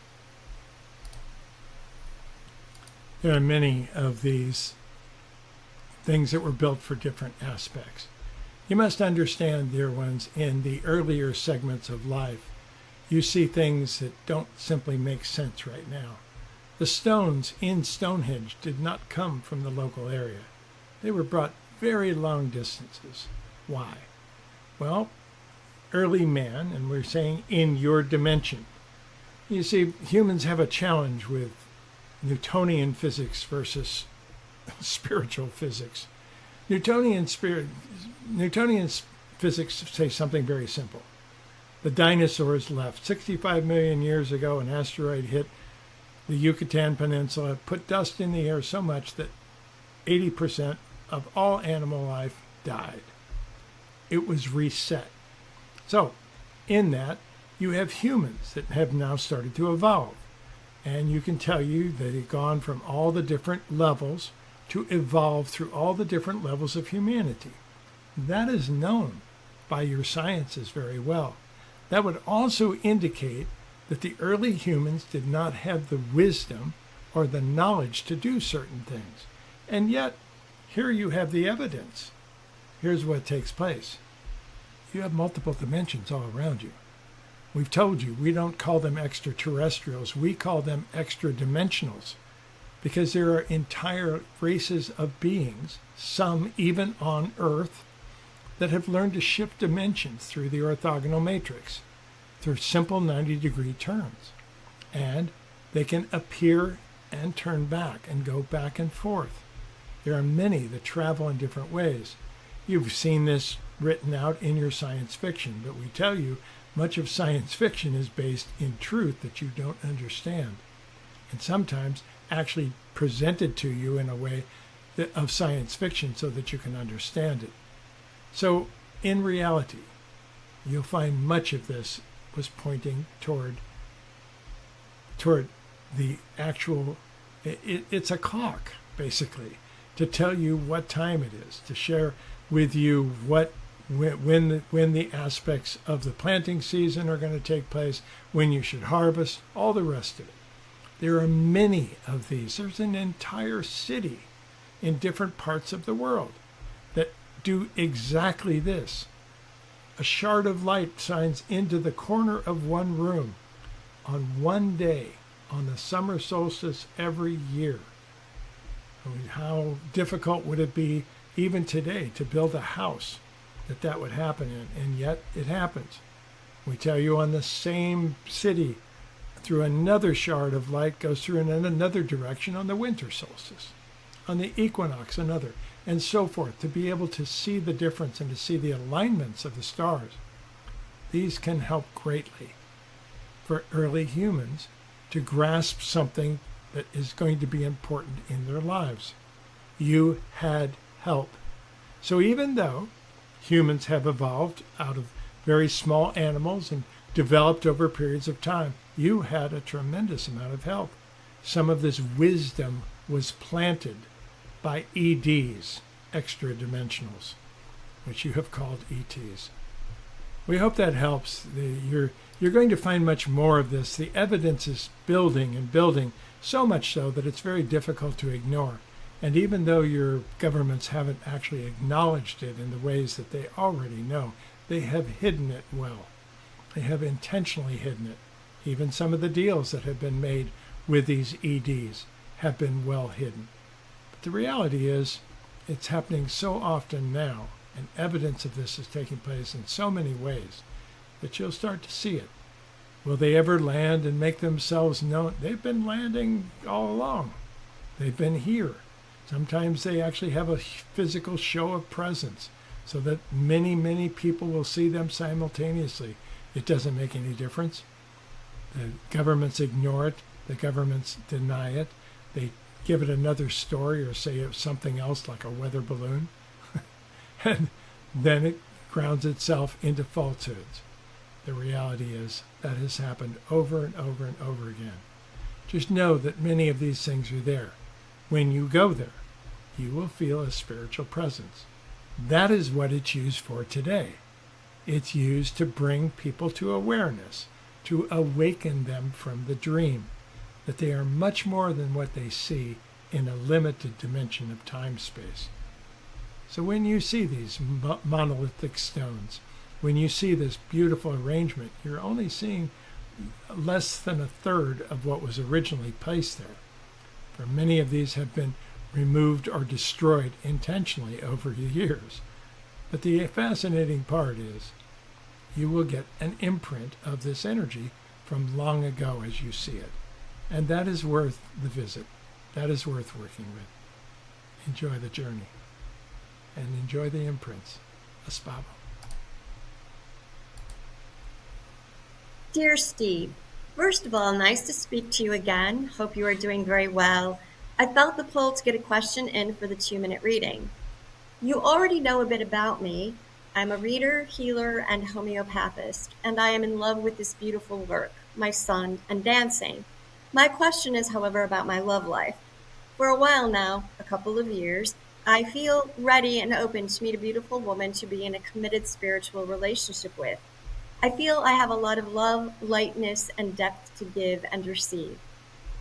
There are many of these things that were built for different aspects. You must understand, dear ones, in the earlier segments of life, you see things that don't simply make sense right now. The stones in Stonehenge did not come from the local area. They were brought very long distances. Why? Well, early man, and we're saying in your dimension. You see, humans have a challenge with Newtonian physics versus spiritual physics. Newtonian physics say something very simple. The dinosaurs left 65 million years ago. An asteroid hit the Yucatan Peninsula, put dust in the air so much that 80% of all animal life died. It was reset. So, in that, you have humans that have now started to evolve. And you can tell you that it's gone from all the different levels to evolve through all the different levels of humanity. That is known by your sciences very well. That would also indicate that the early humans did not have the wisdom or the knowledge to do certain things. And yet, here you have the evidence. Here's what takes place. You have multiple dimensions all around you. We've told you we don't call them extraterrestrials. We call them extradimensionals because there are entire races of beings, some even on Earth, that have learned to shift dimensions through the orthogonal matrix, through simple 90-degree turns. And they can appear and turn back and go back and forth. There are many that travel in different ways. You've seen this written out in your science fiction, but we tell you much of science fiction is based in truth that you don't understand, and sometimes actually presented to you in a way of science fiction so that you can understand it. So in reality, you'll find much of this was pointing toward the actual, it's a clock, basically, to tell you what time it is, to share with you when the aspects of the planting season are going to take place, when you should harvest, all the rest of it. There are many of these. There's an entire city in different parts of the world that do exactly this. A shard of light shines into the corner of one room on one day on the summer solstice every year. I mean, how difficult would it be even today to build a house that would happen in? And yet it happens. We tell you on the same city, through another shard of light, goes through in another direction on the winter solstice, on the equinox another, and so forth, to be able to see the difference and to see the alignments of the stars. These can help greatly for early humans to grasp something that is going to be important in their lives. You had help. So even though humans have evolved out of very small animals and developed over periods of time, you had a tremendous amount of help. Some of this wisdom was planted by EDs, extradimensionals, which you have called ETs. We hope that helps. You're going to find much more of this. The evidence is building and building, so much so that it's very difficult to ignore. And even though your governments haven't actually acknowledged it in the ways that they already know, they have hidden it well. They have intentionally hidden it. Even some of the deals that have been made with these EDs have been well hidden. But the reality is, it's happening so often now, and evidence of this is taking place in so many ways, that you'll start to see it. Will they ever land and make themselves known? They've been landing all along. They've been here. Sometimes they actually have a physical show of presence so that many, many people will see them simultaneously. It doesn't make any difference. The governments ignore it. The governments deny it. They give it another story or say it's something else like a weather balloon. And then it grounds itself into falsehoods. The reality is that has happened over and over and over again. Just know that many of these things are there. When you go there, you will feel a spiritual presence. That is what it's used for today. It's used to bring people to awareness, to awaken them from the dream, that they are much more than what they see in a limited dimension of time-space. So when you see these monolithic stones, when you see this beautiful arrangement, you're only seeing less than a third of what was originally placed there. For many of these have been removed or destroyed intentionally over the years. But the fascinating part is you will get an imprint of this energy from long ago as you see it. And that is worth the visit. That is worth working with. Enjoy the journey. And enjoy the imprints. Espavo. Dear Steve, first of all, nice to speak to you again. Hope you are doing very well. I felt the pull to get a question in for the 2-minute reading. You already know a bit about me. I'm a reader, healer, and homeopathist, and I am in love with this beautiful work, my son, and dancing. My question is, however, about my love life. For a while now, a couple of years, I feel ready and open to meet a beautiful woman to be in a committed spiritual relationship with. I feel I have a lot of love, lightness, and depth to give and receive.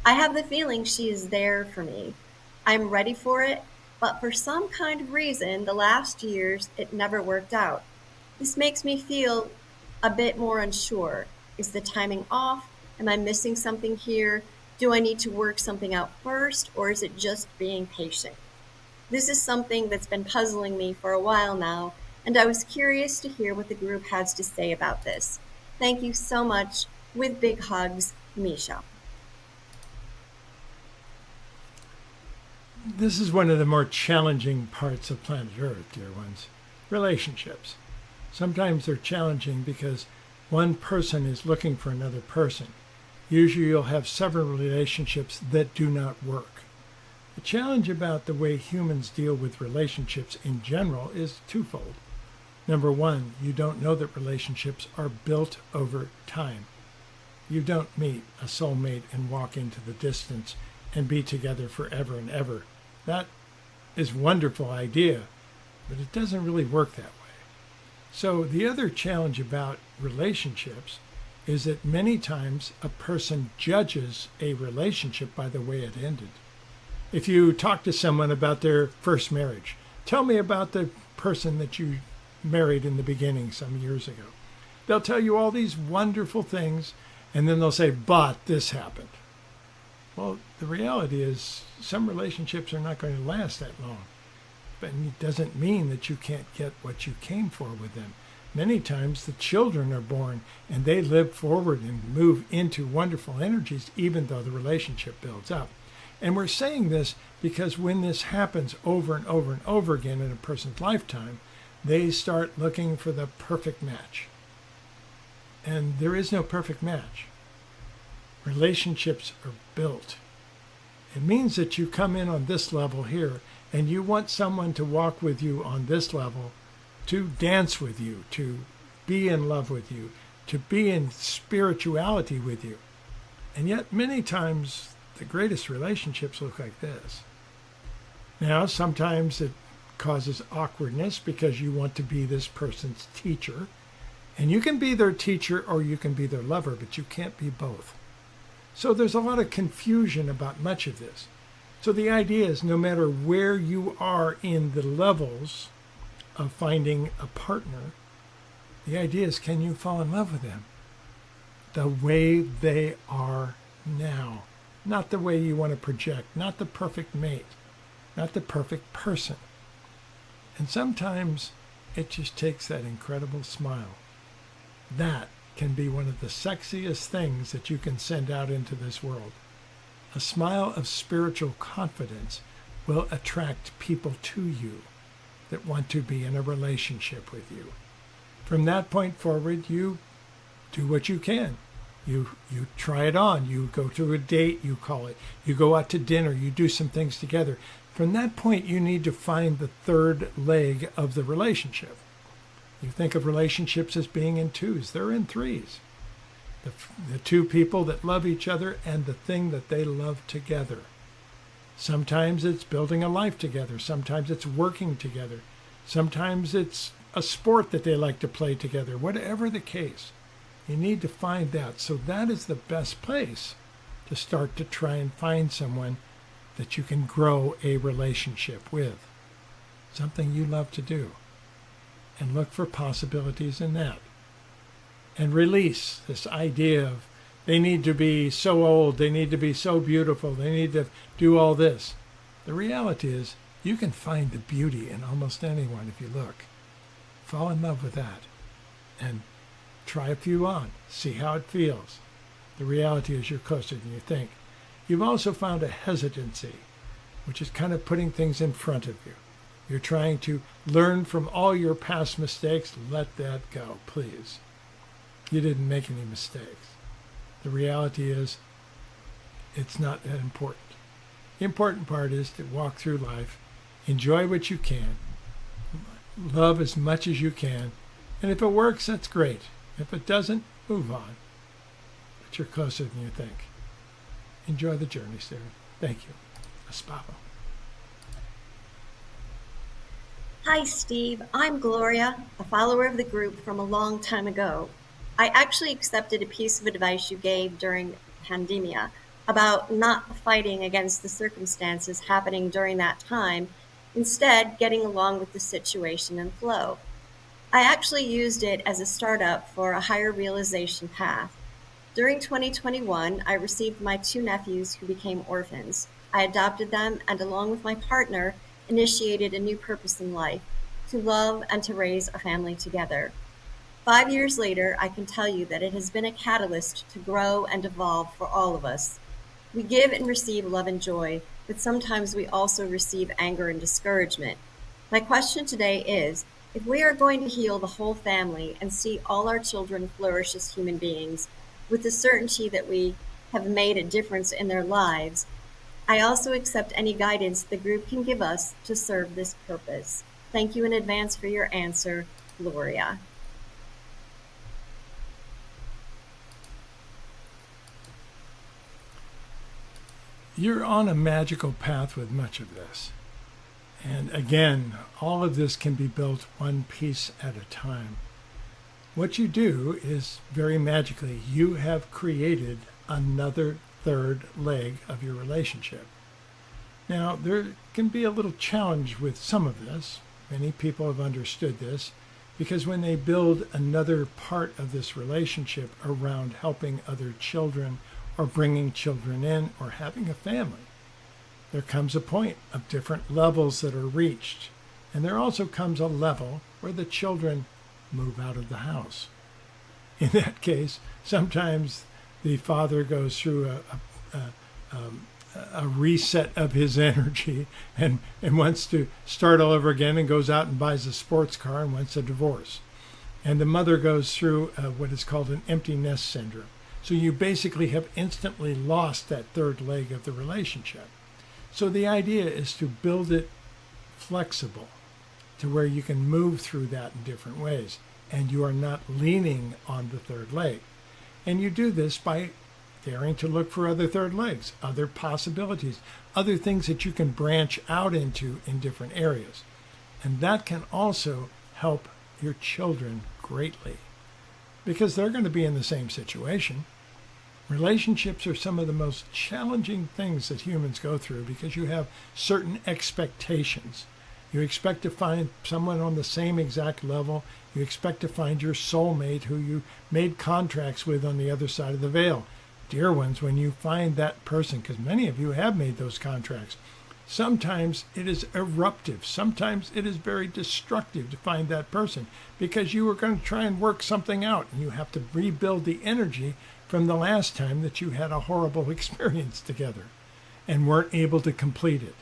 I have the feeling she is there for me. I'm ready for it, but for some kind of reason, the last years, it never worked out. This makes me feel a bit more unsure. Is the timing off? Am I missing something here? Do I need to work something out first, or is it just being patient? This is something that's been puzzling me for a while now, and I was curious to hear what the group has to say about this. Thank you so much. With big hugs, Misha. This is one of the more challenging parts of planet Earth, dear ones. Relationships. Sometimes they're challenging because one person is looking for another person. Usually you'll have several relationships that do not work. The challenge about the way humans deal with relationships in general is twofold. Number one, you don't know that relationships are built over time. You don't meet a soulmate and walk into the distance and be together forever and ever. That is a wonderful idea, but it doesn't really work that way. So the other challenge about relationships is that many times a person judges a relationship by the way it ended. If you talk to someone about their first marriage, tell me about the person that you married in the beginning some years ago. They'll tell you all these wonderful things, and then they'll say, but this happened. Well, the reality is some relationships are not going to last that long. But it doesn't mean that you can't get what you came for with them. Many times the children are born and they live forward and move into wonderful energies, even though the relationship builds up. And we're saying this because when this happens over and over and over again in a person's lifetime, they start looking for the perfect match. And there is no perfect match. Relationships are built. It means that you come in on this level here, and you want someone to walk with you on this level, to dance with you, to be in love with you, to be in spirituality with you. And yet many times the greatest relationships look like this. Now, sometimes it causes awkwardness because you want to be this person's teacher. And you can be their teacher or you can be their lover, but you can't be both. So there's a lot of confusion about much of this. So the idea is no matter where you are in the levels of finding a partner, the idea is, can you fall in love with them the way they are now? Not the way you want to project, not the perfect mate, not the perfect person. And sometimes it just takes that incredible smile. That can be one of the sexiest things that you can send out into this world. A smile of spiritual confidence will attract people to you that want to be in a relationship with you. From that point forward, you do what you can. You try it on. You go to a date, you call it. You go out to dinner. You do some things together. From that point, you need to find the third leg of the relationship. You think of relationships as being in twos. They're in threes. The two people that love each other and the thing that they love together. Sometimes it's building a life together. Sometimes it's working together. Sometimes it's a sport that they like to play together. Whatever the case, you need to find that. So that is the best place to start to try and find someone that you can grow a relationship with. Something you love to do. And look for possibilities in that. And release this idea of they need to be so old, they need to be so beautiful, they need to do all this. The reality is you can find the beauty in almost anyone if you look. Fall in love with that. And try a few on. See how it feels. The reality is you're closer than you think. You've also found a hesitancy, which is kind of putting things in front of you. You're trying to learn from all your past mistakes. Let that go, please. You didn't make any mistakes. The reality is it's not that important. The important part is to walk through life, enjoy what you can, love as much as you can, and if it works, that's great. If it doesn't, move on. But you're closer than you think. Enjoy the journey, Sarah. Thank you. Espavo. Hi, Steve. I'm Gloria, a follower of the group from a long time ago. I actually accepted a piece of advice you gave during pandemia about not fighting against the circumstances happening during that time, instead getting along with the situation and flow. I actually used it as a startup for a higher realization path. During 2021, I received my 2 nephews who became orphans. I adopted them and, along with my partner, initiated a new purpose in life, to love and to raise a family together. 5 years later, I can tell you that it has been a catalyst to grow and evolve for all of us. We give and receive love and joy, but sometimes we also receive anger and discouragement. My question today is, if we are going to heal the whole family and see all our children flourish as human beings, with the certainty that we have made a difference in their lives, I also accept any guidance the group can give us to serve this purpose. Thank you in advance for your answer, Gloria. You're on a magical path with much of this. And again, all of this can be built one piece at a time. What you do is very magically, you have created another third leg of your relationship. Now, there can be a little challenge with some of this. Many people have understood this because when they build another part of this relationship around helping other children or bringing children in or having a family, there comes a point of different levels that are reached. And there also comes a level where the children move out of the house. In that case, sometimes the father goes through a reset of his energy and wants to start all over again and goes out and buys a sports car and wants a divorce. And the mother goes through what is called an empty nest syndrome. So you basically have instantly lost that third leg of the relationship. So the idea is to build it flexible to where you can move through that in different ways. And you are not leaning on the third leg. And you do this by daring to look for other third legs, other possibilities, other things that you can branch out into in different areas. And that can also help your children greatly because they're going to be in the same situation. Relationships are some of the most challenging things that humans go through because you have certain expectations. You expect to find someone on the same exact level. You expect to find your soulmate who you made contracts with on the other side of the veil. Dear ones, when you find that person, because many of you have made those contracts, sometimes it is eruptive. Sometimes it is very destructive to find that person because you were going to try and work something out and you have to rebuild the energy from the last time that you had a horrible experience together and weren't able to complete it.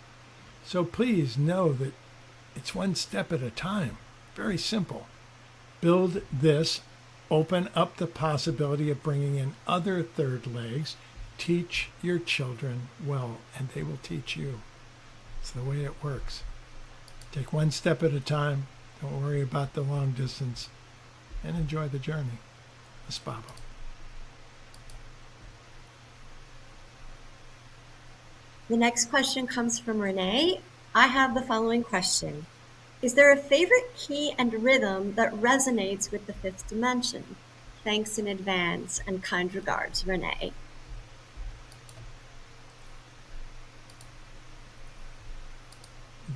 So please know that it's one step at a time. Very simple. Build this. Open up the possibility of bringing in other third legs. Teach your children well, and they will teach you. It's the way it works. Take one step at a time. Don't worry about the long distance. And enjoy the journey. Espavo. The next question comes from Renee. I have the following question. Is there a favorite key and rhythm that resonates with the fifth dimension? Thanks in advance and kind regards, Renee.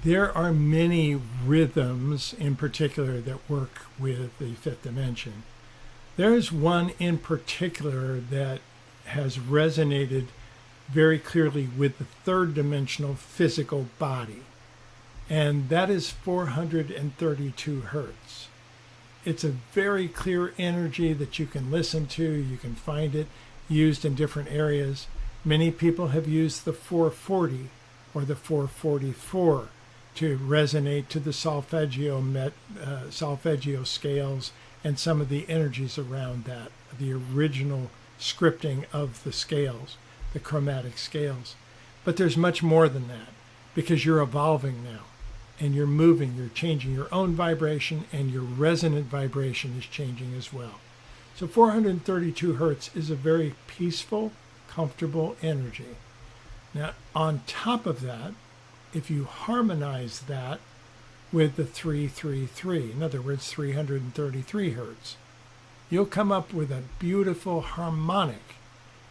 There are many rhythms in particular that work with the fifth dimension. There is one in particular that has resonated very clearly with the third dimensional physical body. And that is 432 hertz. It's a very clear energy that you can listen to. You can find it used in different areas. Many people have used the 440 or the 444 to resonate to the solfeggio scales and some of the energies around that, the original scripting of the scales, the chromatic scales. But there's much more than that because you're evolving now. And you're moving, you're changing your own vibration, and your resonant vibration is changing as well. So 432 hertz is a very peaceful, comfortable energy. Now, on top of that, if you harmonize that with the 333, in other words, 333 hertz, you'll come up with a beautiful harmonic,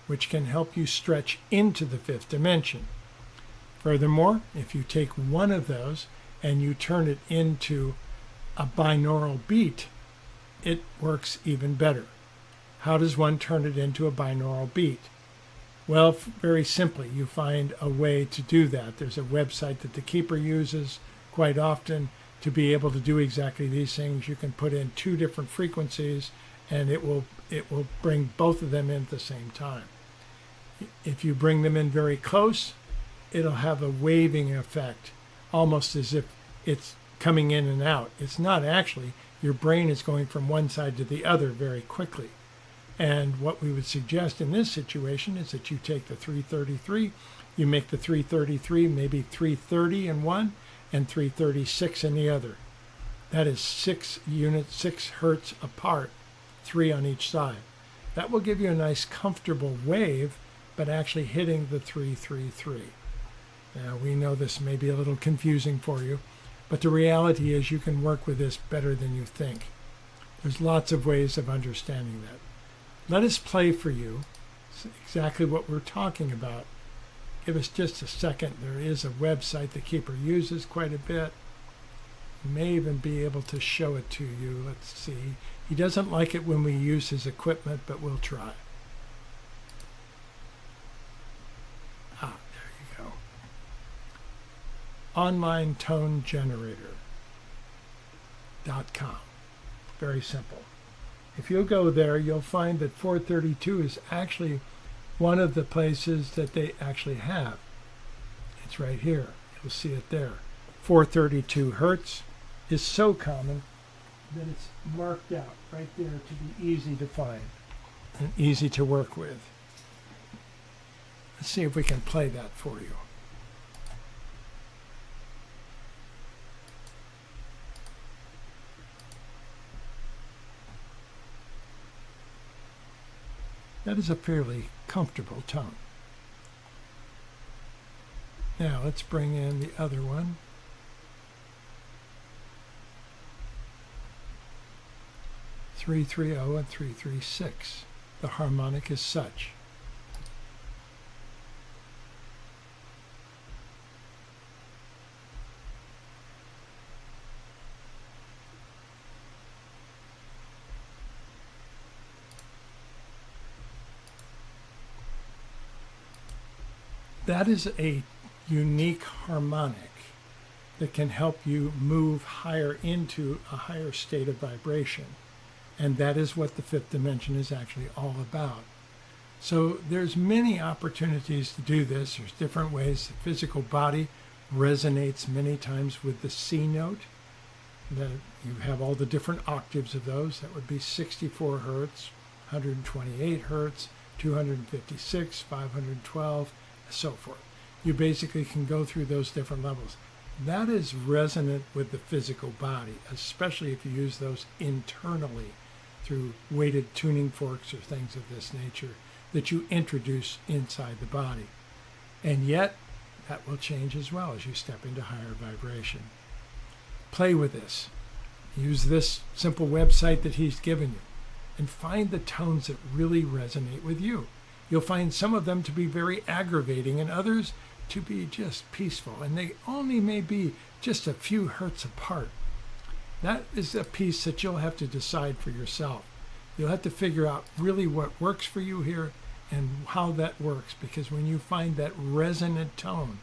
which can help you stretch into the fifth dimension. Furthermore, if you take one of those, and you turn it into a binaural beat, it works even better. How does one turn it into a binaural beat? Well, very simply, you find a way to do that. There's a website that the Keeper uses quite often to be able to do exactly these things. You can put in two different frequencies, and it will bring both of them in at the same time. If you bring them in very close, it'll have a waving effect, almost as if it's coming in and out. It's not actually. Your brain is going from one side to the other very quickly. And what we would suggest in this situation is that you take the 333, you make the 333 maybe 330 in one and 336 in the other. That is 6 units, 6 hertz apart, 3 on each side. That will give you a nice comfortable wave, but actually hitting the 333. Now, we know this may be a little confusing for you, but the reality is you can work with this better than you think. There's lots of ways of understanding that. Let us play for you exactly what we're talking about. Give us just a second. There is a website the Keeper uses quite a bit. We may even be able to show it to you. Let's see. He doesn't like it when we use his equipment, but we'll try. OnlineToneGenerator.com. Very simple. If you go there, you'll find that 432 is actually one of the places that they actually have. It's right here. You'll see it there. 432 hertz is so common that it's marked out right there to be easy to find and easy to work with. Let's see if we can play that for you. That is a fairly comfortable tone. Now let's bring in the other one. Three 330 and 336. The harmonic is such. That is a unique harmonic that can help you move higher into a higher state of vibration. And that is what the fifth dimension is actually all about. So there's many opportunities to do this. There's different ways. The physical body resonates many times with the C note. That you have all the different octaves of those. That would be 64 hertz, 128 hertz, 256, 512, so forth. You basically can go through those different levels. That is resonant with the physical body, especially if you use those internally through weighted tuning forks or things of this nature that you introduce inside the body. And yet, that will change as well as you step into higher vibration. Play with this. Use this simple website that he's given you and find the tones that really resonate with you. You'll find some of them to be very aggravating and others to be just peaceful, and they only may be just a few hertz apart. That is a piece that you'll have to decide for yourself. You'll have to figure out really what works for you here and how that works, because when you find that resonant tone,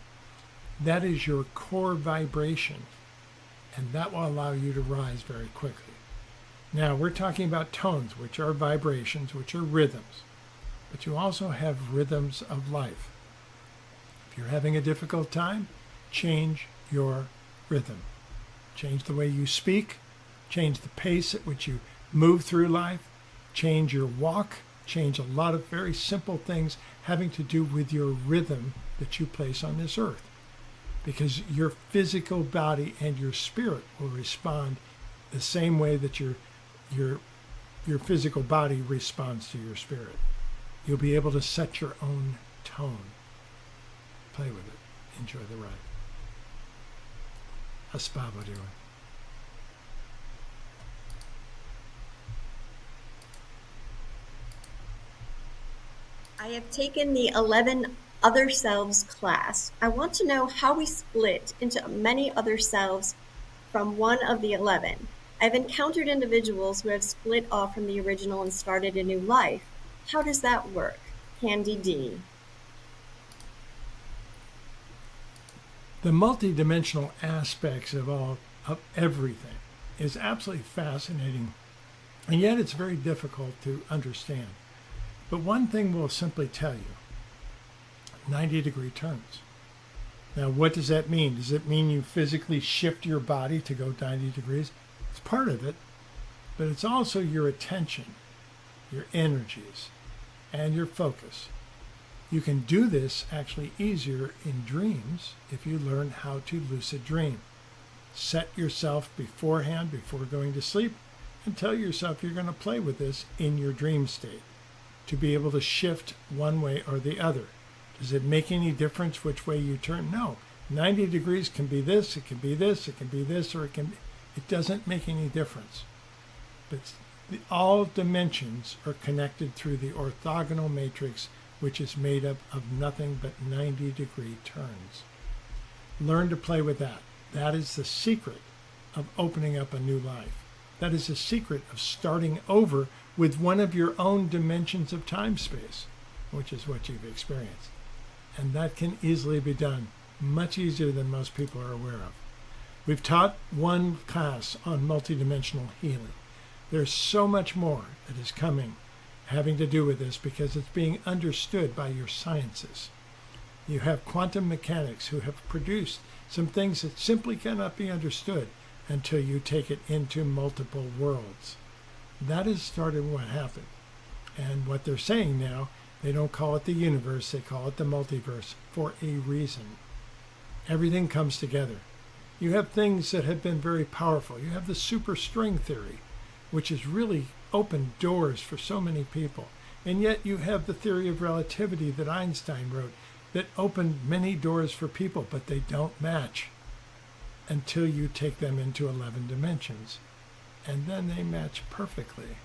that is your core vibration, and that will allow you to rise very quickly. Now, we're talking about tones, which are vibrations, which are rhythms, but you also have rhythms of life. If you're having a difficult time, change your rhythm. Change the way you speak, change the pace at which you move through life, change your walk, change a lot of very simple things having to do with your rhythm that you place on this earth. Because your physical body and your spirit will respond the same way that your physical body responds to your spirit. You'll be able to set your own tone. Play with it. Enjoy the ride. Espavo doing. I have taken the 11 other selves class. I want to know how we split into many other selves from one of the 11. I've encountered individuals who have split off from the original and started a new life. How does that work? Candy D. The multidimensional aspects of everything is absolutely fascinating, and yet it's very difficult to understand. But one thing we'll simply tell you, 90-degree turns. Now, what does that mean? Does it mean you physically shift your body to go 90 degrees? It's part of it, but it's also your attention, your energies, and your focus. You can do this actually easier in dreams if you learn how to lucid dream. Set yourself beforehand, before going to sleep, and tell yourself you're going to play with this in your dream state to be able to shift one way or the other. Does it make any difference which way you turn? No. 90 degrees can be this, it can be this, it can be this, or it doesn't make any difference. But all dimensions are connected through the orthogonal matrix, which is made up of nothing but 90-degree turns. Learn to play with that. That is the secret of opening up a new life. That is the secret of starting over with one of your own dimensions of time-space, which is what you've experienced. And that can easily be done, much easier than most people are aware of. We've taught one class on multidimensional healing. There's so much more that is coming having to do with this because it's being understood by your sciences. You have quantum mechanics who have produced some things that simply cannot be understood until you take it into multiple worlds. That is started what happened. And what they're saying now, they don't call it the universe, they call it the multiverse for a reason. Everything comes together. You have things that have been very powerful. You have the superstring theory, which has really opened doors for so many people. And yet you have the theory of relativity that Einstein wrote that opened many doors for people, but they don't match until you take them into 11 dimensions. And then they match perfectly.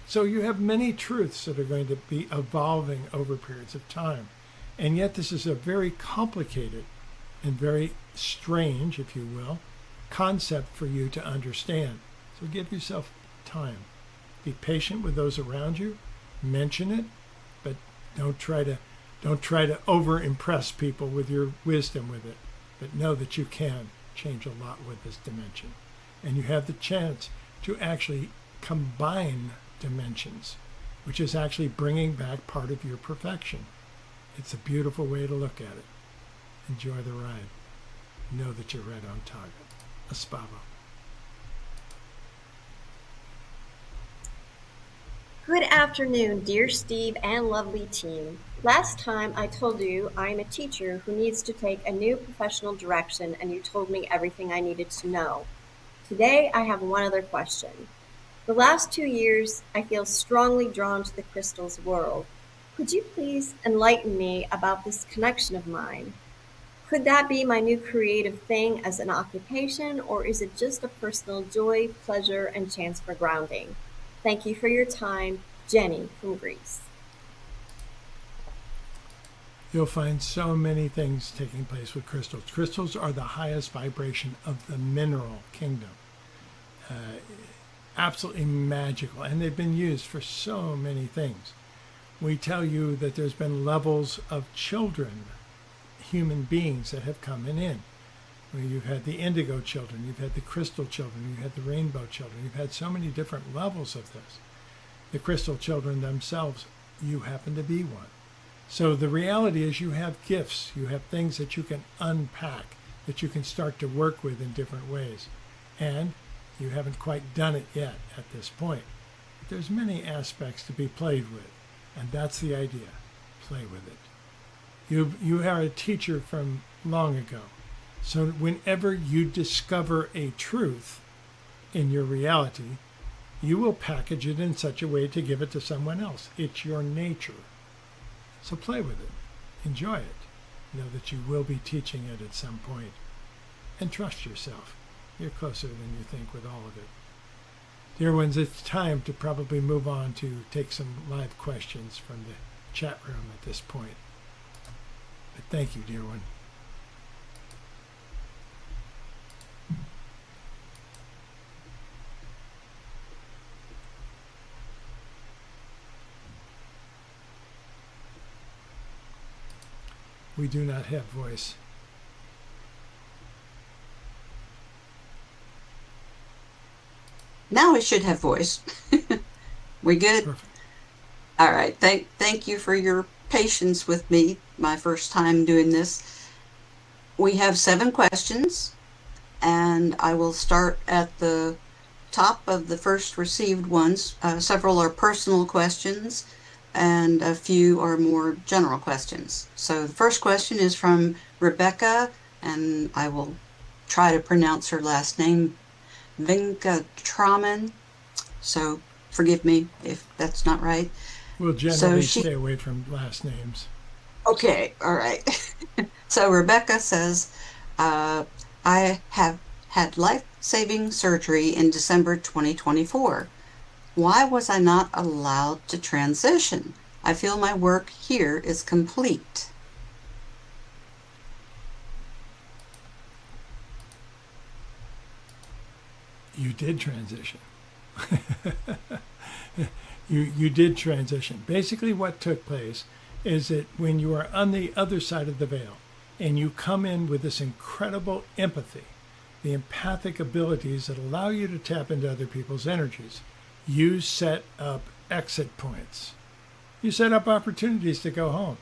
So you have many truths that are going to be evolving over periods of time. And yet this is a very complicated and very strange, if you will, concept for you to understand. So give yourself time. Be patient with those around you. Mention it, but don't try to over-impress people with your wisdom with it. But know that you can change a lot with this dimension. And you have the chance to actually combine dimensions, which is actually bringing back part of your perfection. It's a beautiful way to look at it. Enjoy the ride. Know that you're right on target. Espavo. Good afternoon, dear Steve and lovely team. Last time I told you I'm a teacher who needs to take a new professional direction, and you told me everything I needed to know. Today I have one other question. The last 2 years I feel strongly drawn to the crystals world. Could you please enlighten me about this connection of mine? Could that be my new creative thing as an occupation, or is it just a personal joy, pleasure, and chance for grounding? Thank you for your time, Jenny from Greece. You'll find so many things taking place with crystals. Crystals are the highest vibration of the mineral kingdom. Absolutely magical, and they've been used for so many things. We tell you that there's been levels of children, human beings that have come in. You've had the indigo children, you've had the crystal children, you've had the rainbow children, you've had so many different levels of this. The crystal children themselves, you happen to be one. So the reality is you have gifts, you have things that you can unpack, that you can start to work with in different ways. And you haven't quite done it yet at this point. But there's many aspects to be played with, and that's the idea. Play with it. You are a teacher from long ago. So whenever you discover a truth in your reality, you will package it in such a way to give it to someone else. It's your nature. So play with it. Enjoy it. Know that you will be teaching it at some point. And trust yourself. You're closer than you think with all of it. Dear ones, it's time to probably move on to take some live questions from the chat room at this point. But thank you, dear one. We do not have voice. Now it should have voice. We good? Perfect. All right. Thank you for your patience with me, my first time doing this. We have 7 questions, and I will start at the top of the first received ones. Several are personal questions, and a few are more general questions. So the first question is from Rebecca, and I will try to pronounce her last name, Venkatraman. So forgive me if that's not right. We'll generally stay away from last names. Okay, all right. So Rebecca says, I have had life-saving surgery in December 2024. Why was I not allowed to transition? I feel my work here is complete. You did transition. You did transition. Basically what took place is that when you are on the other side of the veil and you come in with this incredible empathy, the empathic abilities that allow you to tap into other people's energies, You set up exit points. You set up opportunities to go home.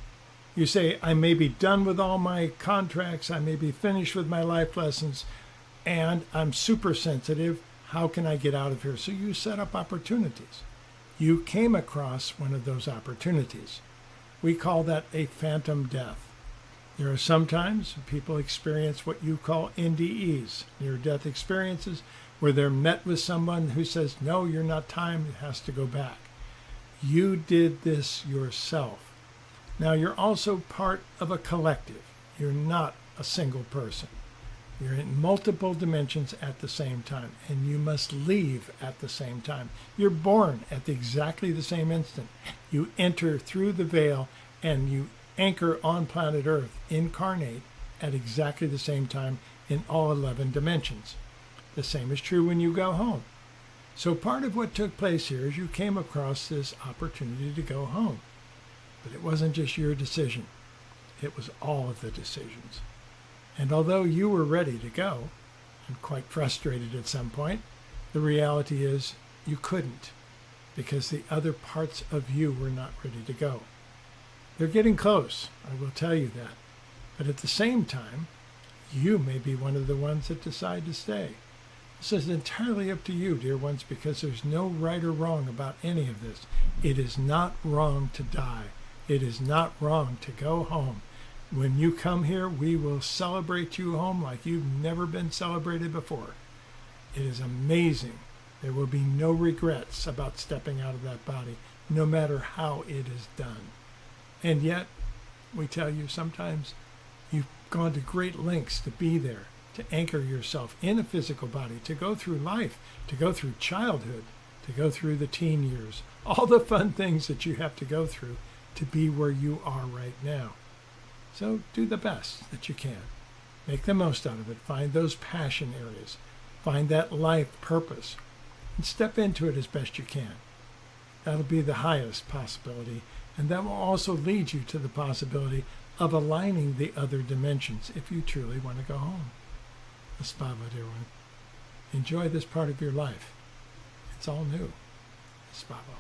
You say, I may be done with all my contracts, I may be finished with my life lessons, and I'm super sensitive. How can I get out of here? So you set up opportunities. You came across one of those opportunities. We call that a phantom death. There are sometimes people experience what you call NDEs, near-death experiences, where they're met with someone who says, no, you're not timed, it has to go back. You did this yourself. Now, you're also part of a collective. You're not a single person. You're in multiple dimensions at the same time, and you must leave at the same time. You're born at exactly the same instant. You enter through the veil, and you anchor on planet Earth, incarnate at exactly the same time in all 11 dimensions. The same is true when you go home. So part of what took place here is you came across this opportunity to go home. But it wasn't just your decision. It was all of the decisions. And although you were ready to go, and quite frustrated at some point, the reality is you couldn't, because the other parts of you were not ready to go. They're getting close, I will tell you that. But at the same time, you may be one of the ones that decide to stay. This is entirely up to you, dear ones, because there's no right or wrong about any of this. It is not wrong to die. It is not wrong to go home. When you come here, we will celebrate you home like you've never been celebrated before. It is amazing. There will be no regrets about stepping out of that body, no matter how it is done. And yet, we tell you sometimes you've gone to great lengths to be there, to anchor yourself in a physical body, to go through life, to go through childhood, to go through the teen years, all the fun things that you have to go through to be where you are right now. So do the best that you can. Make the most out of it. Find those passion areas. Find that life purpose. And step into it as best you can. That'll be the highest possibility. And that will also lead you to the possibility of aligning the other dimensions if you truly want to go home. Espavo, dear one. Enjoy this part of your life. It's all new. Espavo.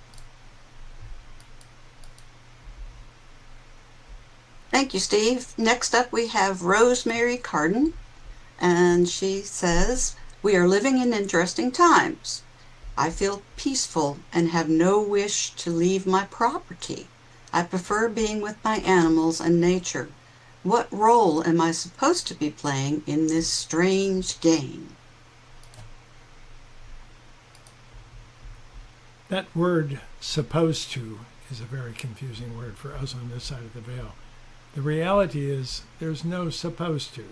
Thank you, Steve. Next up, we have Rosemary Carden, and she says, we are living in interesting times. I feel peaceful and have no wish to leave my property. I prefer being with my animals and nature. What role am I supposed to be playing in this strange game? That word, supposed to, is a very confusing word for us on this side of the veil. The reality is there's no supposed to.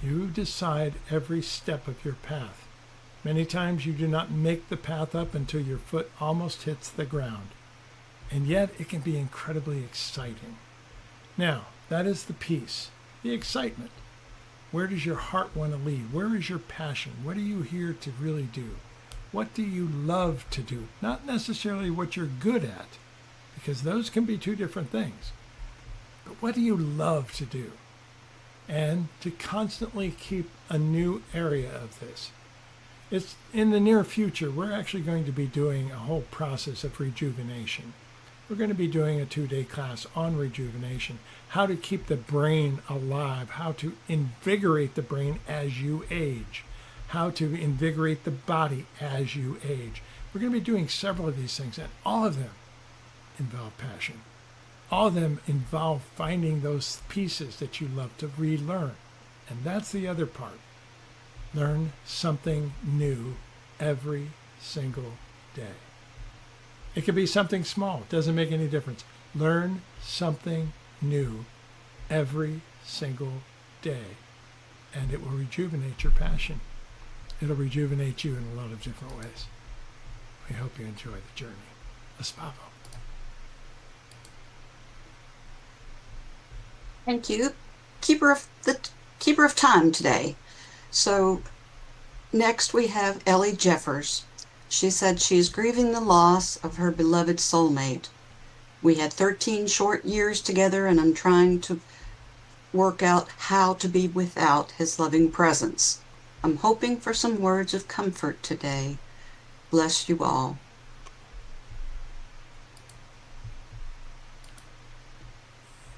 You decide every step of your path. Many times you do not make the path up until your foot almost hits the ground. And yet it can be incredibly exciting. Now, that is the peace, the excitement. Where does your heart want to lead? Where is your passion? What are you here to really do? What do you love to do? Not necessarily what you're good at, because those can be two different things. But what do you love to do? And to constantly keep a new area of this. It's in the near future, we're actually going to be doing a whole process of rejuvenation. We're going to be doing a 2-day class on rejuvenation, how to keep the brain alive, how to invigorate the brain as you age, how to invigorate the body as you age. We're going to be doing several of these things, and all of them involve passion. All of them involve finding those pieces that you love to relearn. And that's the other part. Learn something new every single day. It could be something small. It doesn't make any difference. Learn something new every single day. And it will rejuvenate your passion. It'll rejuvenate you in a lot of different ways. We hope you enjoy the journey. Espavo. Thank you. Keeper of time today. So next we have Ellie Jeffers. She said she's grieving the loss of her beloved soulmate. We had 13 short years together, and I'm trying to work out how to be without his loving presence. I'm hoping for some words of comfort today. Bless you all.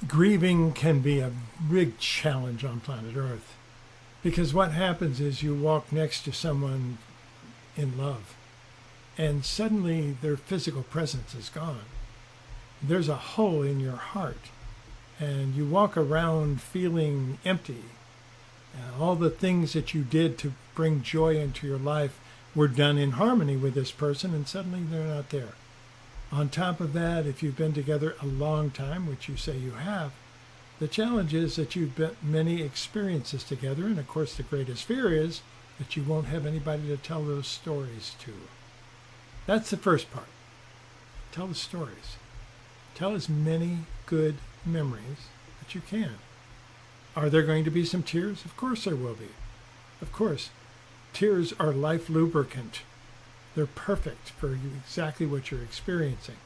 Grieving can be a big challenge on planet Earth, because what happens is you walk next to someone in love, and suddenly their physical presence is gone. There's a hole in your heart, and you walk around feeling empty. All the things that you did to bring joy into your life were done in harmony with this person, and suddenly they're not there. On top of that, if you've been together a long time, which you say you have, the challenge is that you've been many experiences together, and of course the greatest fear is that you won't have anybody to tell those stories to. That's the first part. Tell the stories. Tell as many good memories that you can. Are there going to be some tears? Of course there will be. Of course. Tears are life lubricant. They're perfect for exactly what you're experiencing.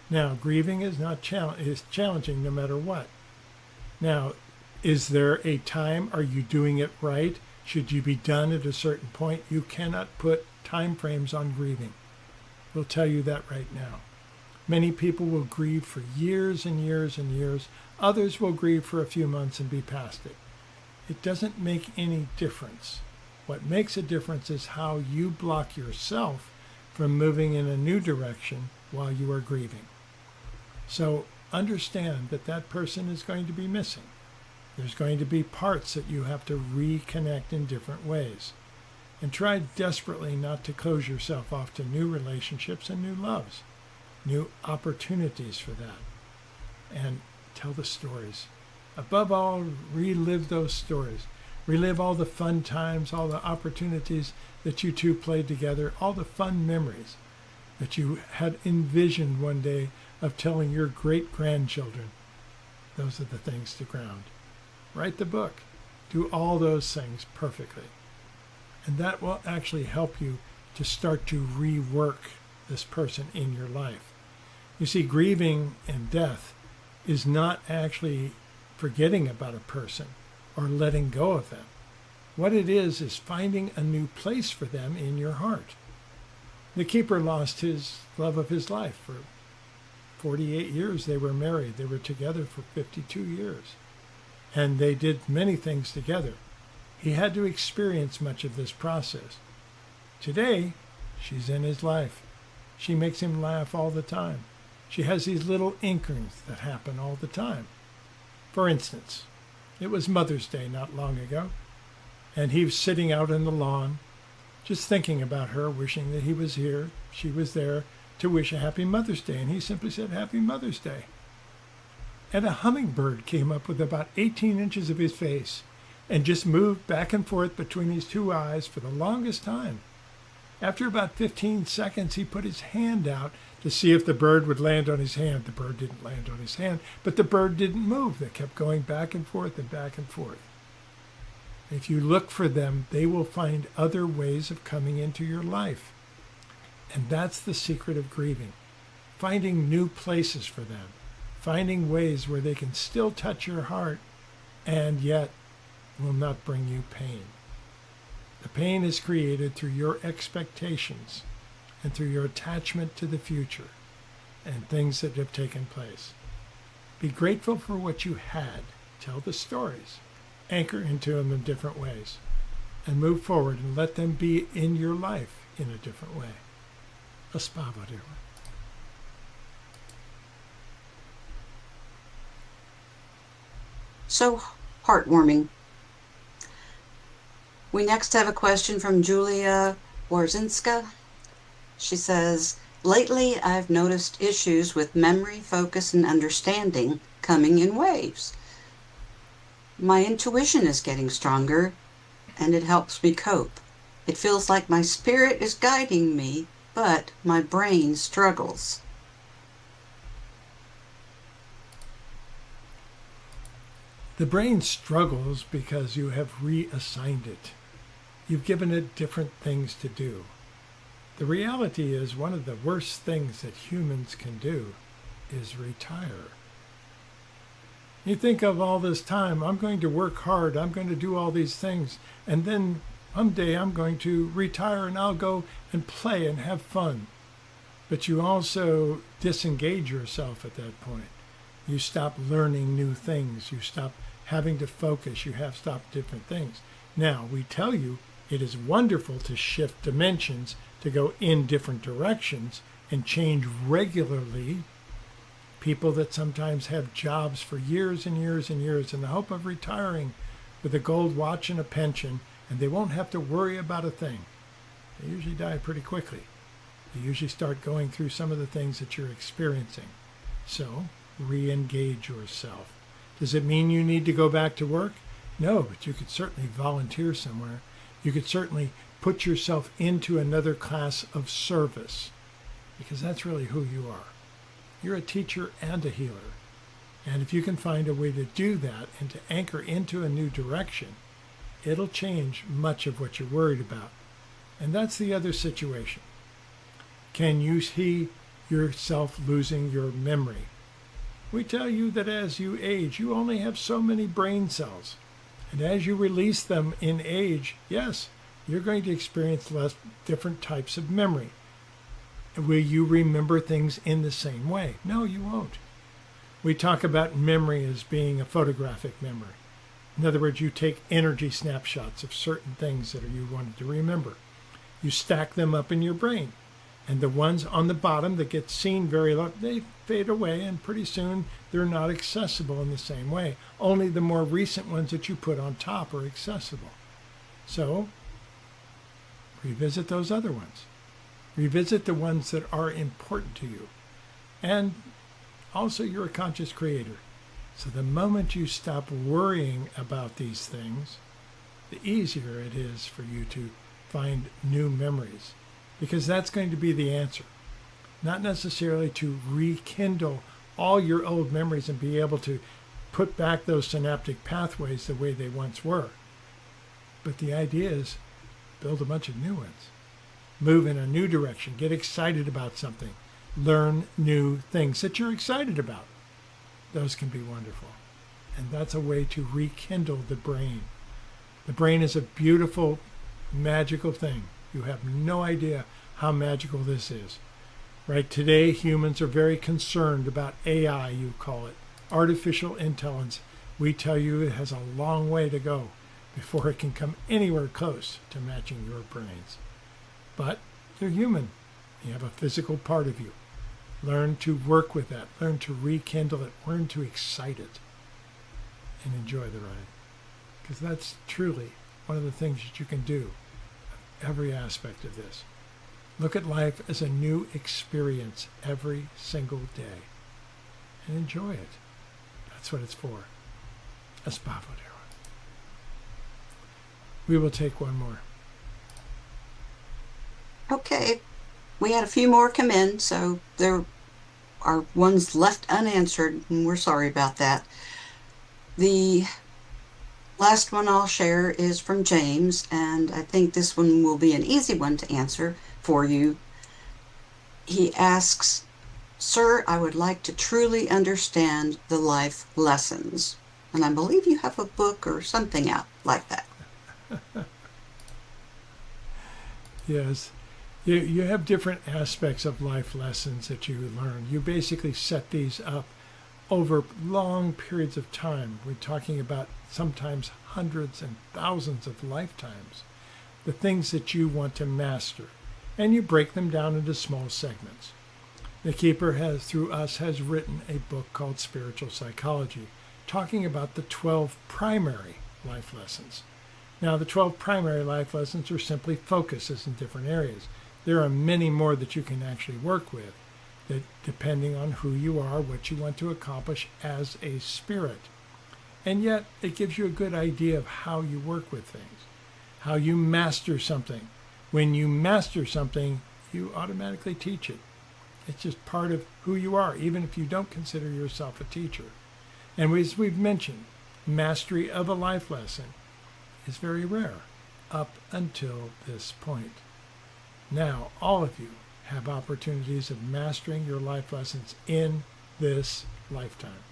Now, grieving is is challenging no matter what. Now, is there a time? Are you doing it right? Should you be done at a certain point? You cannot put time frames on grieving. We'll tell you that right now. Many people will grieve for years and years and years. Others will grieve for a few months and be past it. It doesn't make any difference. What makes a difference is how you block yourself from moving in a new direction while you are grieving. So understand that that person is going to be missing. There's going to be parts that you have to reconnect in different ways. And try desperately not to close yourself off to new relationships and new loves, new opportunities for that. And tell the stories. Above all, relive those stories. Relive all the fun times, all the opportunities that you two played together, all the fun memories that you had envisioned one day of telling your great-grandchildren. Those are the things to ground. Write the book. Do all those things perfectly. And that will actually help you to start to rework this person in your life. You see, grieving and death is not actually forgetting about a person or letting go of them. What it is finding a new place for them in your heart. The keeper lost his love of his life. For 48 years they were married. They were together for 52 years. And they did many things together. He had to experience much of this process. Today, she's in his life. She makes him laugh all the time. She has these little inklings that happen all the time. For instance, it was Mother's Day not long ago, and he was sitting out on the lawn, just thinking about her, wishing that he was here, she was there, to wish a happy Mother's Day, and he simply said, "Happy Mother's Day." And a hummingbird came up with about 18 inches of his face and just moved back and forth between his two eyes for the longest time. After about 15 seconds, he put his hand out to see if the bird would land on his hand. The bird didn't land on his hand, but the bird didn't move. They kept going back and forth and back and forth. If you look for them, they will find other ways of coming into your life. And that's the secret of grieving. Finding new places for them. Finding ways where they can still touch your heart and yet will not bring you pain. The pain is created through your expectations and through your attachment to the future and things that have taken place. Be grateful for what you had. Tell the stories. Anchor into them in different ways. And move forward and let them be in your life in a different way. Espavo, dear one. So heartwarming. We next have a question from Julia Warzinska. She says, lately I've noticed issues with memory, focus, and understanding coming in waves. My intuition is getting stronger, and it helps me cope. It feels like my spirit is guiding me, but my brain struggles. The brain struggles because you have reassigned it. You've given it different things to do. The reality is one of the worst things that humans can do is retire. You think of all this time, I'm going to work hard, I'm going to do all these things, and then someday I'm going to retire and I'll go and play and have fun. But you also disengage yourself at that point. You stop learning new things. You stop having to focus. You have stopped different things. Now, we tell you it is wonderful to shift dimensions, to go in different directions and change regularly. People that sometimes have jobs for years and years and years in the hope of retiring with a gold watch and a pension, and they won't have to worry about a thing. They usually die pretty quickly. They usually start going through some of the things that you're experiencing. So, re-engage yourself. Does it mean you need to go back to work? No, but you could certainly volunteer somewhere. You could certainly put yourself into another class of service, because that's really who you are. You're a teacher and a healer. And if you can find a way to do that and to anchor into a new direction, it'll change much of what you're worried about. And that's the other situation. Can you see yourself losing your memory? We tell you that as you age, you only have so many brain cells. And as you release them in age, yes, you're going to experience less different types of memory. Will you remember things in the same way? No, you won't. We talk about memory as being a photographic memory. In other words, you take energy snapshots of certain things that you wanted to remember. You stack them up in your brain. And the ones on the bottom that get seen very low, they fade away, and pretty soon they're not accessible in the same way. Only the more recent ones that you put on top are accessible. So, revisit those other ones. Revisit the ones that are important to you. And also, you're a conscious creator. So the moment you stop worrying about these things, the easier it is for you to find new memories. Because that's going to be the answer. Not necessarily to rekindle all your old memories and be able to put back those synaptic pathways the way they once were. But the idea is build a bunch of new ones. Move in a new direction. Get excited about something. Learn new things that you're excited about. Those can be wonderful. And that's a way to rekindle the brain. The brain is a beautiful, magical thing. You have no idea how magical this is. Right? Today, humans are very concerned about AI, you call it. Artificial intelligence. We tell you it has a long way to go before it can come anywhere close to matching your brains. But you're human. You have a physical part of you. Learn to work with that. Learn to rekindle it. Learn to excite it. And enjoy the ride. Because that's truly one of the things that you can do. Every aspect of this. Look at life as a new experience every single day. And enjoy it. That's what it's for. Espavo. We will take one more. Okay, we had a few more come in, so there are ones left unanswered, and we're sorry about that. The last one I'll share is from James, and I think this one will be an easy one to answer for you. He asks, "Sir, I would like to truly understand the life lessons." And I believe you have a book or something out like that. Yes. You have different aspects of life lessons that you learn. You basically set these up over long periods of time. We're talking about sometimes hundreds and thousands of lifetimes. The things that you want to master. And you break them down into small segments. The Keeper has, through us, has written a book called Spiritual Psychology, talking about the 12 primary life lessons. Now, the 12 primary life lessons are simply focuses in different areas. There are many more that you can actually work with, that depending on who you are, what you want to accomplish as a spirit. And yet, it gives you a good idea of how you work with things, how you master something. When you master something, you automatically teach it. It's just part of who you are, even if you don't consider yourself a teacher. And as we've mentioned, mastery of a life lesson is very rare up until this point. Now, all of you have opportunities of mastering your life lessons in this lifetime.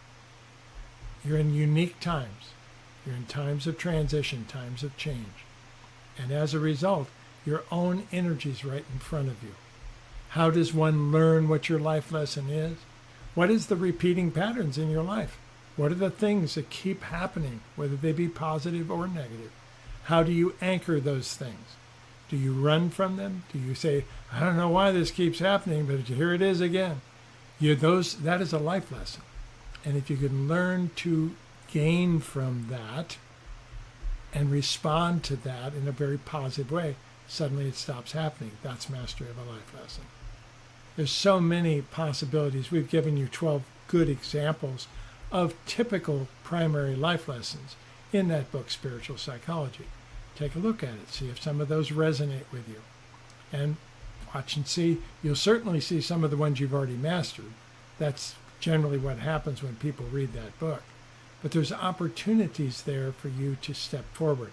You're in unique times. You're in times of transition, times of change. And as a result, your own energy is right in front of you. How does one learn what your life lesson is? What is the repeating patterns in your life? What are the things that keep happening, whether they be positive or negative? How do you anchor those things? Do you run from them? Do you say, I don't know why this keeps happening, but here it is again? That is a life lesson. And if you can learn to gain from that and respond to that in a very positive way, suddenly it stops happening. That's mastery of a life lesson. There's so many possibilities. We've given you 12 good examples of typical primary life lessons in that book, Spiritual Psychology. Take a look at it. See if some of those resonate with you. And watch and see. You'll certainly see some of the ones you've already mastered. That's generally what happens when people read that book. But there's opportunities there for you to step forward.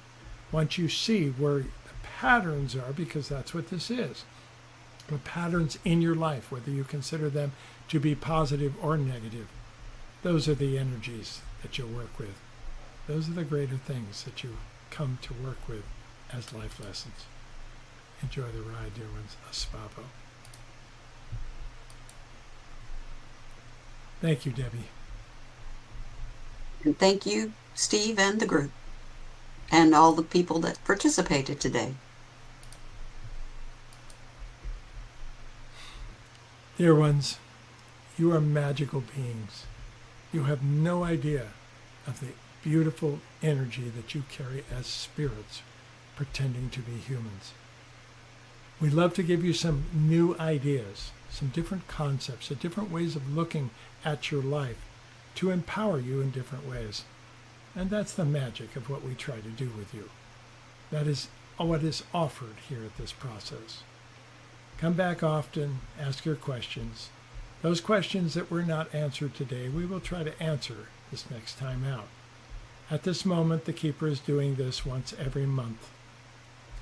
Once you see where the patterns are, because that's what this is, the patterns in your life, whether you consider them to be positive or negative, those are the energies that you'll work with. Those are the greater things that you come to work with as life lessons. Enjoy the ride, dear ones. Espavo. Thank you, Debbie. And thank you, Steve, and the group, and all the people that participated today. Dear ones, you are magical beings. You have no idea of the beautiful energy that you carry as spirits pretending to be humans. We love to give you some new ideas, some different concepts, different ways of looking at your life to empower you in different ways. And that's the magic of what we try to do with you. That is what is offered here at this process. Come back often, ask your questions. Those questions that were not answered today, we will try to answer this next time out. At this moment, the Keeper is doing this once every month.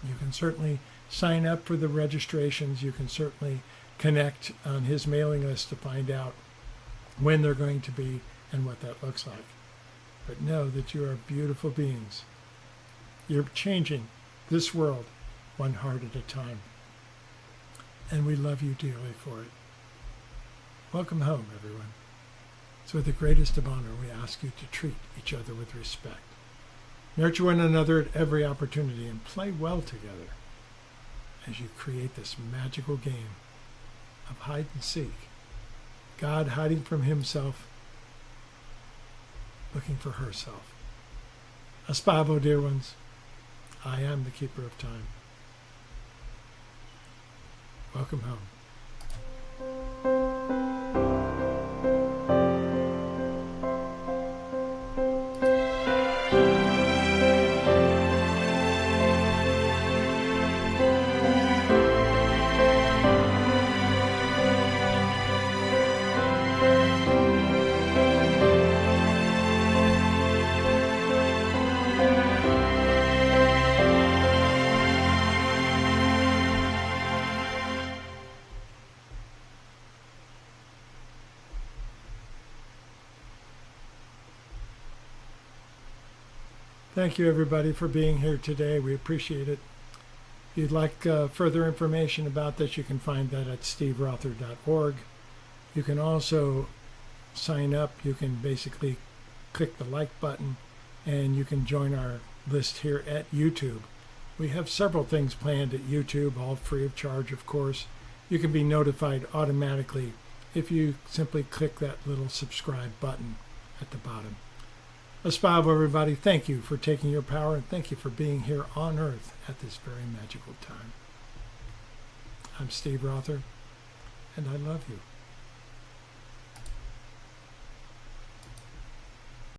You can certainly sign up for the registrations. You can certainly connect on his mailing list to find out when they're going to be and what that looks like. But know that you are beautiful beings. You're changing this world one heart at a time. And we love you dearly for it. Welcome home, everyone. So with the greatest of honor, we ask you to treat each other with respect. Nurture one another at every opportunity and play well together as you create this magical game of hide and seek. God hiding from himself, looking for herself. Espavo, dear ones, I am the Keeper of Time. Welcome home. Thank you, everybody, for being here today. We appreciate it. If you'd like further information about this, you can find that at steverother.org. You can also sign up. You can basically click the like button, and you can join our list here at YouTube. We have several things planned at YouTube, all free of charge, of course. You can be notified automatically if you simply click that little subscribe button at the bottom. Espavo, everybody, thank you for taking your power, and thank you for being here on Earth at this very magical time. I'm Steve Rother, and I love you.